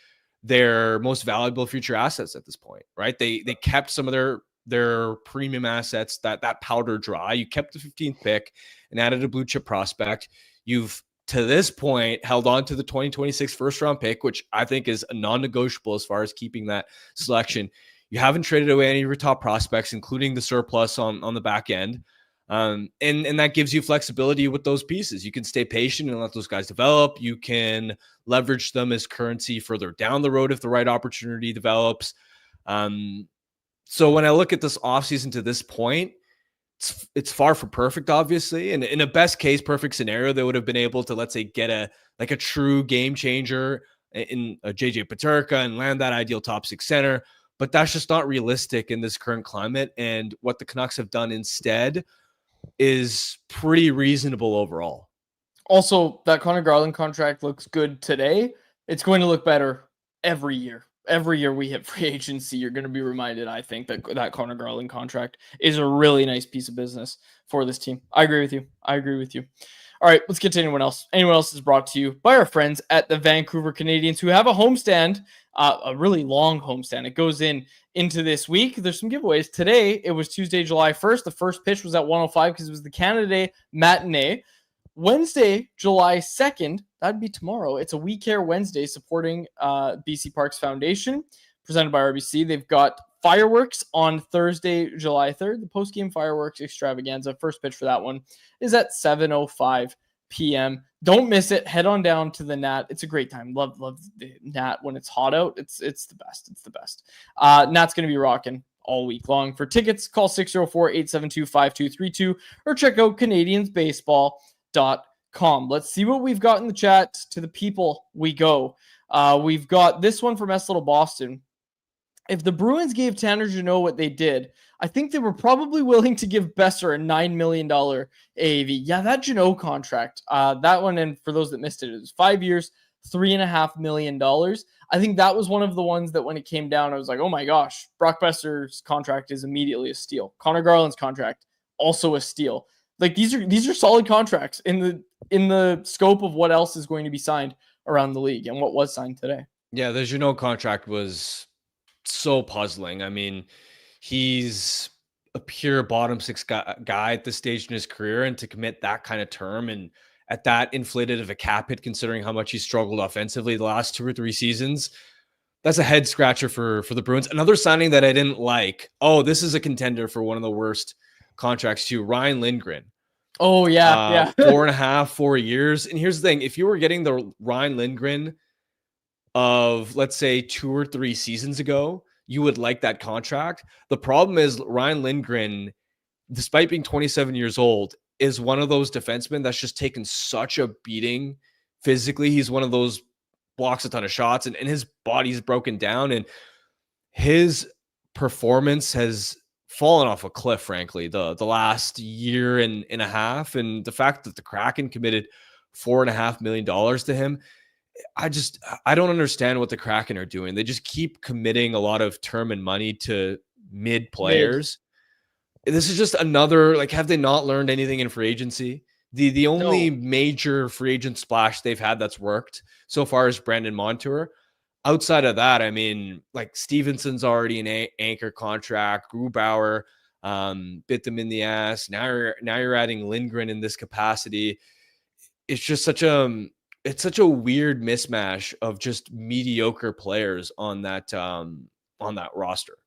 their most valuable future assets at this point, right? They kept some of their premium assets, that powder dry. You kept the 15th pick and added a blue chip prospect. You've, to this point, held on to the 2026 first round pick, which I think is a non-negotiable as far as keeping that selection. You haven't traded away any of your top prospects, including the surplus on the back end. And that gives you flexibility with those pieces. You can stay patient and let those guys develop. You can leverage them as currency further down the road if the right opportunity develops. So when I look at this offseason to this point, it's far from perfect, obviously. And in a best case, perfect scenario, they would have been able to, let's say, get a true game changer in a JJ Peterka and land that ideal top six center. But that's just not realistic in this current climate. And what the Canucks have done instead is pretty reasonable overall. Also, that Connor Garland contract looks good today. It's going to look better every year. Every year we hit free agency, you're going to be reminded, I think, that Connor Garland contract is a really nice piece of business for this team. I agree with you. All right, let's get to anyone else. Anyone else is brought to you by our friends at the Vancouver Canadians, who have a homestand, a really long homestand. It goes into this week. There's some giveaways. Today, it was Tuesday, July 1st. The first pitch was at 1:05 because it was the Canada Day matinee. Wednesday, July 2nd, that'd be tomorrow. It's a We Care Wednesday supporting BC Parks Foundation, presented by RBC. They've got fireworks on Thursday, July 3rd. The post-game fireworks extravaganza. First pitch for that one is at 7:05 p.m. Don't miss it. Head on down to the Nat. It's a great time. Love the Nat when it's hot out. It's the best. It's the best. Nat's going to be rocking all week long. For tickets, call 604-872-5232 or check out CanadiansBaseball.com. Let's see what we've got in the chat. To the people we go. We've got this one from S. Little Boston. If the Bruins gave Tanner Jeannot what they did, I think they were probably willing to give Boeser a $9 million AAV. Yeah, that Jeannot contract, that one, and for those that missed it, it was 5 years, $3.5 million. I think that was one of the ones that when it came down, I was like, oh my gosh, Brock Boeser's contract is immediately a steal. Connor Garland's contract, also a steal. Like these are solid contracts in the scope of what else is going to be signed around the league and what was signed today. Yeah, the Jeannot contract was so puzzling. I mean, he's a pure bottom six guy at this stage in his career, and to commit that kind of term and at that inflated of a cap hit, considering how much he struggled offensively the last 2 or 3 seasons, that's a head scratcher for the Bruins. Another signing that I didn't like. Oh, this is a contender for one of the worst contracts too. Ryan Lindgren. Oh yeah. 4.5, 4 years. And here's the thing: if you were getting the Ryan Lindgren of, let's say, 2 or 3 seasons ago, you would like that contract. The problem is Ryan Lindgren, despite being 27 years old, is one of those defensemen that's just taken such a beating physically. He's one of those blocks a ton of shots, and his body's broken down, and his performance has fallen off a cliff, frankly, the last year and a half. And the fact that the Kraken committed $4.5 million to him, I don't understand what the Kraken are doing. They just keep committing a lot of term and money to mid players. This is just another, like, have they not learned anything in free agency? The only major free agent splash they've had that's worked so far is Brandon Montour. Outside of that, I mean, like, Stevenson's already an anchor contract. Grubauer bit them in the ass. Now you're adding Lindgren in this capacity. It's just such a weird mismatch of just mediocre players on that roster.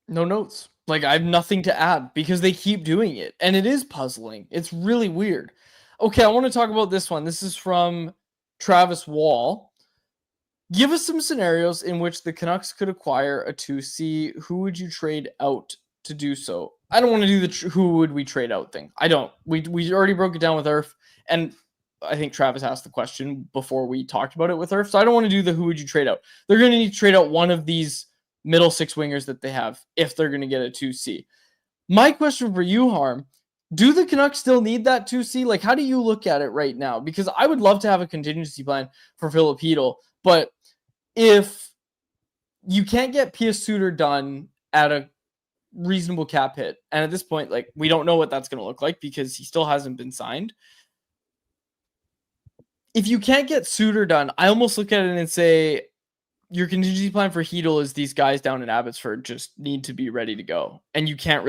No notes. Like, I have nothing to add because they keep doing it, and it is puzzling. It's really weird. Okay, I want to talk about this one. This is from Travis Wall. Give us some scenarios in which the Canucks could acquire a 2C. Who would you trade out to do so? I don't want to do the who would we trade out thing. I don't. We already broke it down with Irf, and I think Travis asked the question before we talked about it with Irf, so I don't want to do the who would you trade out. They're going to need to trade out one of these middle six wingers that they have if they're going to get a 2C. My question for you, Harm, do the Canucks still need that 2C? Like, how do you look at it right now? Because I would love to have a contingency plan for Filip Chytil, but if you can't get Pius Suter done at a reasonable cap hit, and at this point, like, we don't know what that's going to look like because he still hasn't been signed. If you can't get Suter done, I almost look at it and say, your contingency plan for Chytil is these guys down in Abbotsford just need to be ready to go. And you can't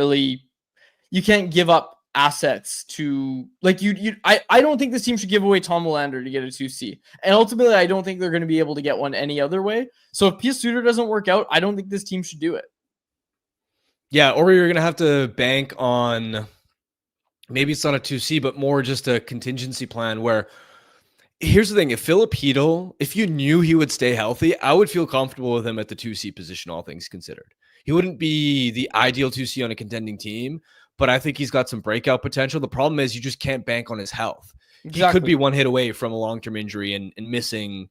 give up assets to, like, I don't think this team should give away Tom Willander to get a 2C. And ultimately, I don't think they're going to be able to get one any other way. So if Pius Suter doesn't work out, I don't think this team should do it. Yeah, or you're going to have to bank on, maybe it's not a 2C, but more just a contingency plan where, here's the thing, if Filip Chytil, if you knew he would stay healthy, I would feel comfortable with him at the 2C position, all things considered. He wouldn't be the ideal 2C on a contending team, but I think he's got some breakout potential. The problem is you just can't bank on his health. Exactly. He could be one hit away from a long-term injury and missing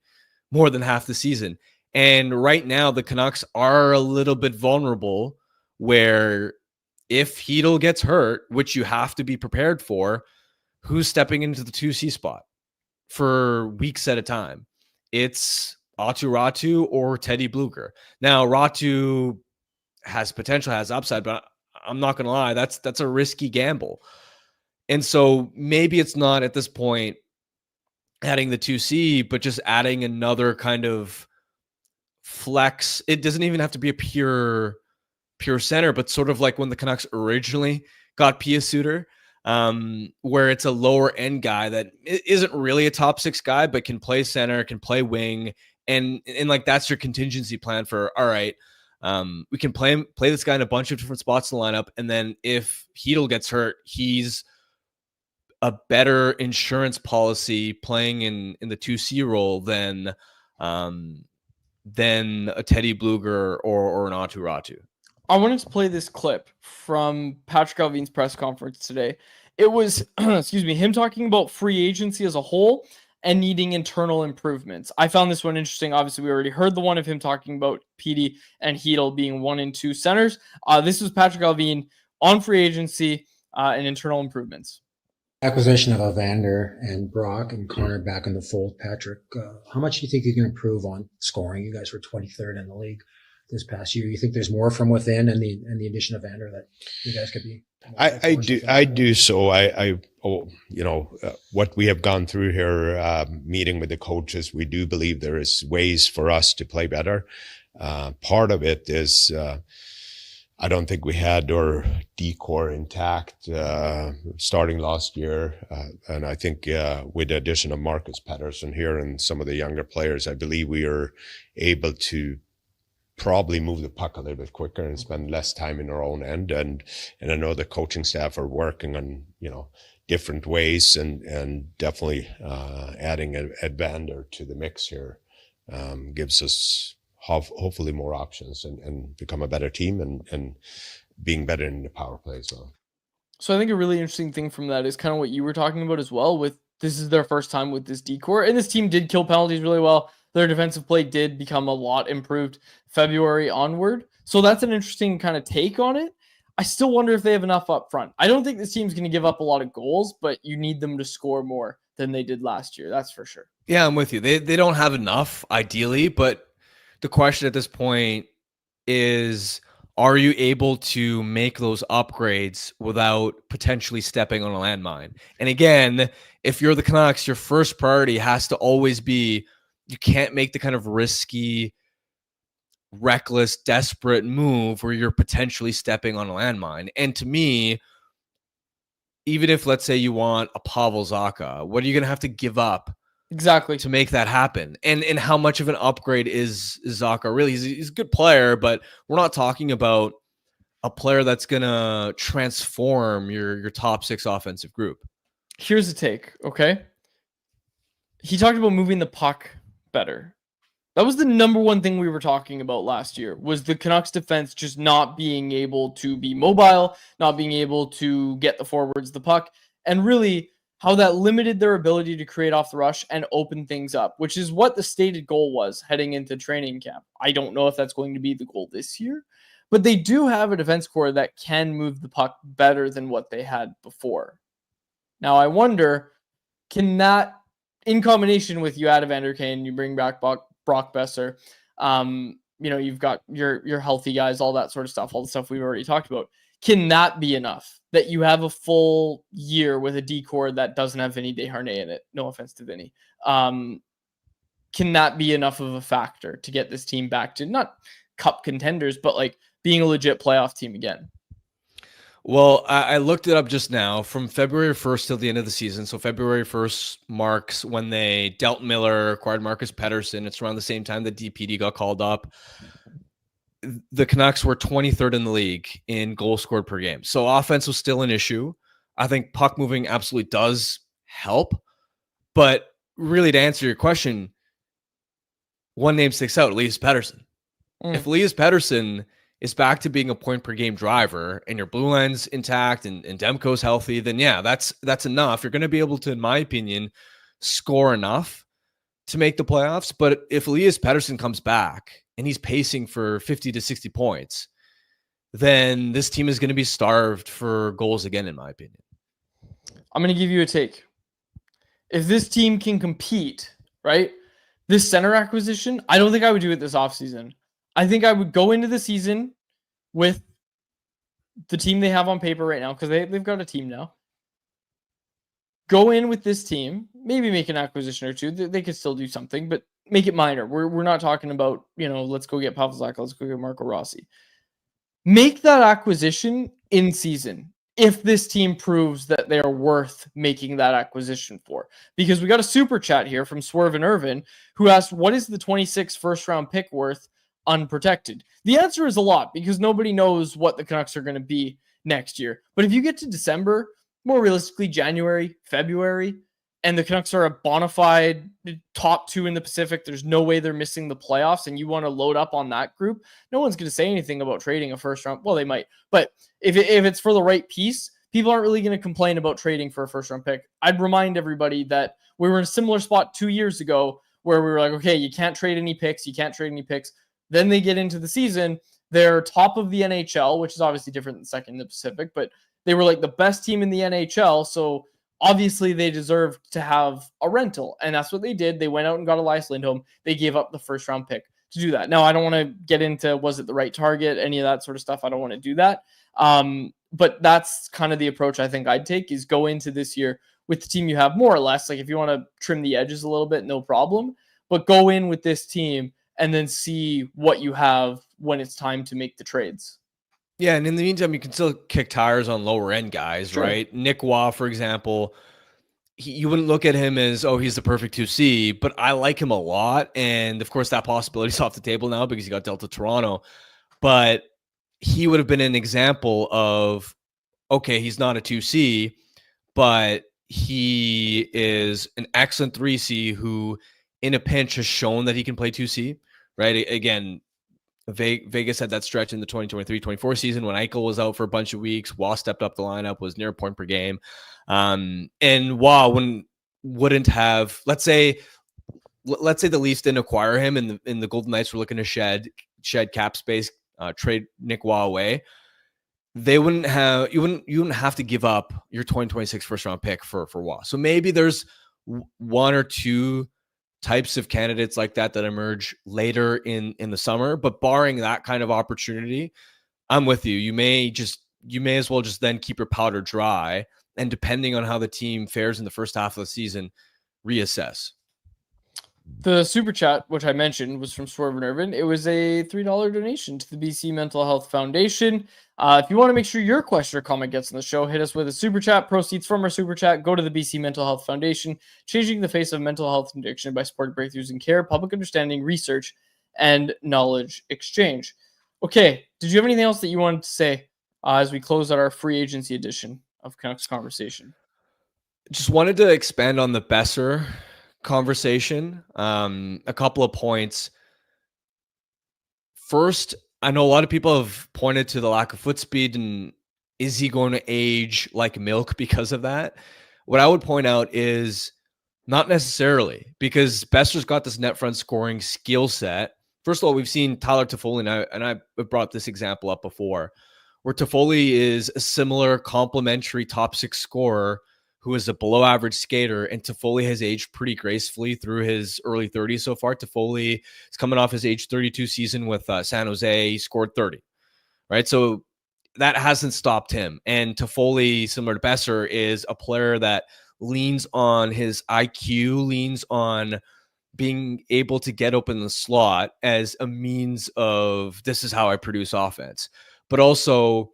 more than half the season. And right now, the Canucks are a little bit vulnerable where if Chytil gets hurt, which you have to be prepared for, who's stepping into the 2C spot? for weeks at a time. It's Aatu Ratu or Teddy Bluger. Now, Ratu has potential, has upside, but I'm not going to lie, that's a risky gamble. And so maybe it's not at this point adding the 2C, but just adding another kind of flex. It doesn't even have to be a pure center, but sort of like when the Canucks originally got Pia Suter, where it's a lower end guy that isn't really a top 6 guy, but can play center, can play wing. And like, that's your contingency plan for, all right, we can play this guy in a bunch of different spots in the lineup. And then if Hedl gets hurt, he's a better insurance policy playing in the 2C role than a Teddy Bluger or an Aatu Ratu. I wanted to play this clip from Patrick Allvin's press conference today. It was, excuse me, him talking about free agency as a whole and needing internal improvements. I found this one interesting. Obviously, we already heard the one of him talking about Petey and Hedl being 1 and 2 centers. This was Patrick Allvin on free agency and internal improvements. Acquisition of Evander and Brock and Connor back in the fold. Patrick, how much do you think you can improve on scoring? You guys were 23rd in the league this past year. You think there's more from within and the addition of Evander that you guys could be? I do. So what we have gone through here, meeting with the coaches, we do believe there is ways for us to play better. Part of it is, I don't think we had our decor intact starting last year. And I think with the addition of Marcus Pettersson here and some of the younger players, I believe we are able to probably move the puck a little bit quicker and spend less time in our own end. And I know the coaching staff are working on, different ways and definitely adding Evander to the mix here gives us hopefully more options and become a better team and being better in the power play as well. So I think a really interesting thing from that is kind of what you were talking about as well, with this is their first time with this decor, and this team did kill penalties really well. Their defensive play did become a lot improved February onward. So that's an interesting kind of take on it. I still wonder if they have enough up front. I don't think this team's going to give up a lot of goals, but you need them to score more than they did last year. That's for sure. Yeah, I'm with you. They don't have enough ideally, but the question at this point is, are you able to make those upgrades without potentially stepping on a landmine? And again, if you're the Canucks, your first priority has to always be, you can't make the kind of risky, reckless, desperate move where you're potentially stepping on a landmine. And to me, even if, let's say, you want a Pavel Zacha, what are you going to have to give up exactly to make that happen? And how much of an upgrade is Zacha really? He's a good player, but we're not talking about a player that's going to transform your top 6 offensive group. Here's the take, okay? He talked about moving the puck better. That was the number one thing we were talking about last year, was the Canucks defense just not being able to be mobile, not being able to get the forwards the puck, and really how that limited their ability to create off the rush and open things up, which is what the stated goal was heading into training camp. I don't know if that's going to be the goal this year, but they do have a defense core that can move the puck better than what they had before. Now, I wonder, can that, in combination with you add Evander Kane, you bring back Brock Boeser, you've got your healthy guys, all that sort of stuff, all the stuff we've already talked about. Can that be enough that you have a full year with a decor that doesn't have Vinny Desharnais in it? No offense to Vinny. Can that be enough of a factor to get this team back to not cup contenders, but like being a legit playoff team again? Well, I looked it up just now. From February 1st till the end of the season, so February 1st marks when they dealt Miller, acquired Marcus Pettersson. It's around the same time that DPD got called up. The Canucks were 23rd in the league in goals scored per game. So offense was still an issue. I think puck moving absolutely does help. But really, to answer your question, one name sticks out, Elias Pettersson. If Elias Pettersson is back to being a point per game driver and your blue line's intact and Demko's healthy, then yeah, that's enough. You're going to be able to, in my opinion, score enough to make the playoffs. But if Elias Pettersson comes back and he's pacing for 50 to 60 points, then this team is going to be starved for goals again, in my opinion. I'm going to give you a take. if this team can compete, right? This center acquisition, I don't think I would do it this offseason. I think I would go into the season with the team they have on paper right now, because they've got a team now. Go in with this team, maybe make an acquisition or two. They could still do something, but make it minor. We're not talking about, let's go get Pavel Zacha, let's go get Marco Rossi. Make that acquisition in season if this team proves that they are worth making that acquisition for. Because we got a super chat here from Swerve and Irvin, who asked, what is the 26th first-round pick worth unprotected? The answer is a lot, because nobody knows what the Canucks are going to be next year. But if you get to December, more realistically January, February, and the Canucks are a bona fide top 2 in the Pacific, there's no way they're missing the playoffs, and you want to load up on that group, no one's going to say anything about trading a first round. Well, they might, but if it's for the right piece, people aren't really going to complain about trading for a first round pick. I'd remind everybody that we were in a similar spot 2 years ago where we were like, okay, you can't trade any picks. Then they get into the season, they're top of the NHL, which is obviously different than second in the Pacific, but they were like the best team in the NHL. So obviously they deserved to have a rental, and that's what they did. They went out and got Elias Lindholm. They gave up the first round pick to do that. Now, I don't want to get into, was it the right target, any of that sort of stuff. I don't want to do that. But that's kind of the approach I think I'd take, is go into this year with the team you have, more or less. Like, if you want to trim the edges a little bit, no problem, but go in with this team and then see what you have when it's time to make the trades. Yeah, and in the meantime, you can still kick tires on lower end guys, Sure. right? Nick Waugh, for example, you wouldn't look at him as, oh, he's the perfect 2C, but I like him a lot. And of course, that possibility's off the table now because he got dealt to Toronto. But he would have been an example of, okay, he's not a 2C, but he is an excellent 3C who, in a pinch, has shown that he can play 2C, right? Again, Vegas had that stretch in the 2023-24 season when Eichel was out for a bunch of weeks. Waugh stepped up the lineup, was near a point per game. And Waugh wouldn't have, let's say the Leafs didn't acquire him and the Golden Knights were looking to shed cap space, trade Nick Waugh away. You wouldn't have to give up your 2026 first round pick for Waugh. So maybe there's one or two types of candidates like that emerge later in the summer, but barring that kind of opportunity, I'm with you. You may as well just then keep your powder dry, and depending on how the team fares in the first half of the season, reassess. The super chat, which I mentioned, was from Swerve and Irvin. It was a $3 donation to the BC Mental Health Foundation. If you want to make sure your question or comment gets on the show, hit us with a super chat. Proceeds from our super chat go to the BC Mental Health Foundation, changing the face of mental health and addiction by supporting breakthroughs in care, public understanding, research, and knowledge exchange. Okay, did you have anything else that you wanted to say as we close out our free agency edition of Canucks Conversation? Just wanted to expand on the Boeser conversation. A couple of points. First, I know a lot of people have pointed to the lack of foot speed, and is he going to age like milk because of that? What I would point out is not necessarily, because Boeser's got this net front scoring skill set. First of all, we've seen Tyler Toffoli, and I brought this example up before, where Toffoli is a similar complementary top six scorer who is a below average skater, and Toffoli has aged pretty gracefully through his early 30s so far. Toffoli is coming off his age 32 season with San Jose. He scored 30, right? So that hasn't stopped him. And Toffoli, similar to Boeser, is a player that leans on his IQ, leans on being able to get open the slot as a means of, this is how I produce offense. But also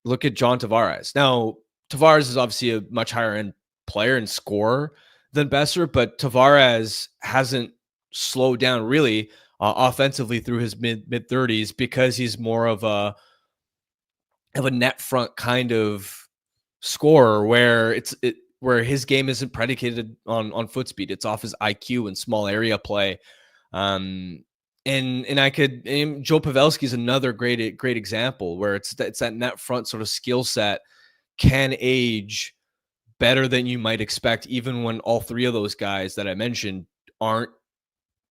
look at John Tavares. Now, Tavares is obviously a much higher end player and scorer than Boeser, but Tavares hasn't slowed down really offensively through his mid 30s because he's more of a net front kind of scorer where where his game isn't predicated on foot speed. It's off his IQ and small area play. And Joe Pavelski is another great example where it's that net front sort of skill set can age better than you might expect, even when all three of those guys that I mentioned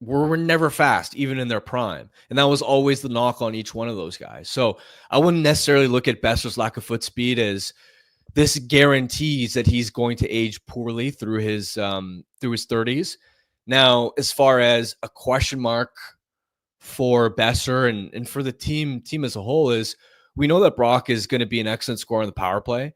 were never fast, even in their prime. And that was always the knock on each one of those guys. So I wouldn't necessarily look at Boeser's lack of foot speed as this guarantees that he's going to age poorly through his 30s. Now, as far as a question mark for Boeser and for the team as a whole is, we know that Brock is going to be an excellent scorer on the power play.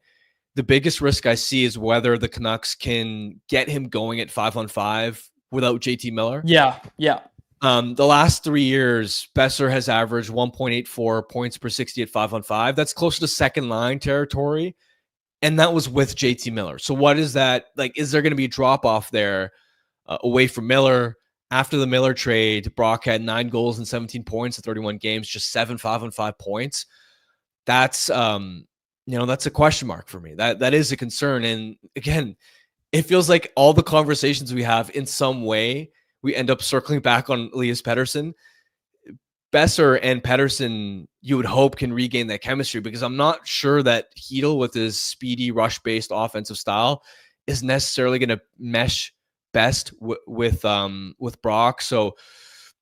The biggest risk I see is whether the Canucks can get him going at 5-on-5 without JT Miller. Yeah. The last 3 years, Boeser has averaged 1.84 points per 60 at 5-on-5. That's closer to second line territory. And that was with JT Miller. So what is that? Like, is there going to be a drop off there away from Miller? After the Miller trade, Brock had 9 goals and 17 points in 31 games, just 7 5-on-5 points. That's, that's a question mark for me. That is a concern. And again, it feels like all the conversations we have in some way, we end up circling back on Elias Pettersson. Boeser and Pettersson, you would hope, can regain that chemistry, because I'm not sure that Hedl, with his speedy, rush-based offensive style, is necessarily going to mesh best with Brock. So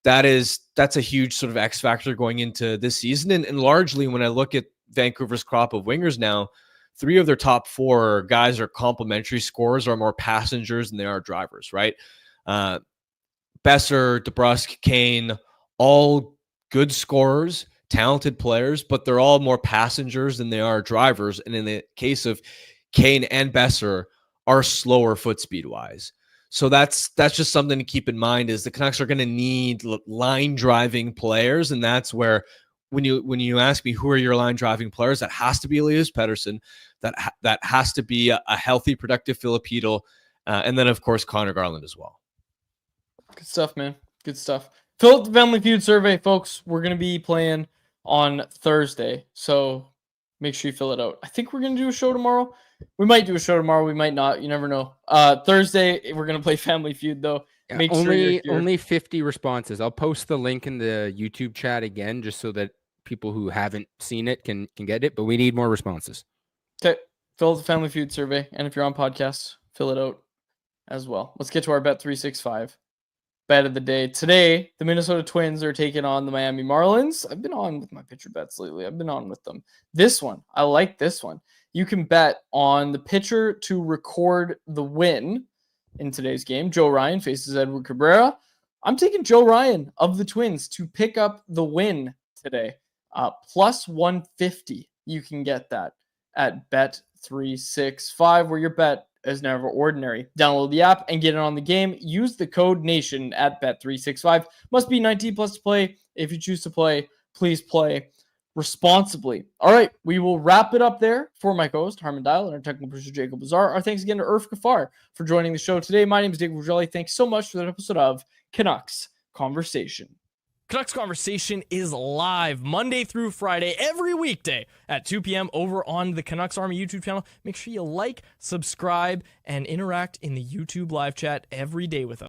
that's a huge sort of X factor going into this season. And largely, when I look at Vancouver's crop of wingers now, 3 of their top 4 guys are complementary scorers, are more passengers than they are drivers, right? Boeser, DeBrusk, Kane, all good scorers, talented players, but they're all more passengers than they are drivers. And in the case of Kane and Boeser, are slower foot speed wise. So that's just something to keep in mind, is the Canucks are going to need line driving players. And that's where, when you ask me who are your line driving players, that has to be Elias Pettersson. That has to be a healthy, productive Filip Chytil. And then, of course, Connor Garland as well. Good stuff, man. Good stuff. Fill out the Family Feud survey, folks. We're going to be playing on Thursday, so make sure you fill it out. I think we're going to do a show tomorrow. We might do a show tomorrow. We might not. You never know. Thursday, we're going to play Family Feud, though. Yeah, Make sure you're here. Only 50 responses. I'll post the link in the YouTube chat again, just so that people who haven't seen it can get it, but we need more responses. Okay. Fill out the Family Feud survey, and if you're on podcasts, fill it out as well. Let's get to our Bet365 bet of the day. Today, the Minnesota Twins are taking on the Miami Marlins. I've been on with my pitcher bets lately. I've been on with them. This one, I like this one. You can bet on the pitcher to record the win in today's game. Joe Ryan faces Edward Cabrera. I'm taking Joe Ryan of the Twins to pick up the win today. Plus 150. You can get that at Bet365, where your bet is never ordinary. Download the app and get it on the game. Use the code NATION at Bet365. Must be 19 plus to play. If you choose to play, please play responsibly. All right, we will wrap it up there. For my co-host, Harman Dial, and our technical producer, Jacob Bazar. Our thanks again to Irfaan Gaffar for joining the show today. My name is Dick Rugelli. Thanks so much for that episode of Canucks Conversation. Canucks Conversation is live Monday through Friday, every weekday at 2 p.m. over on the Canucks Army YouTube channel. Make sure you like, subscribe, and interact in the YouTube live chat every day with us.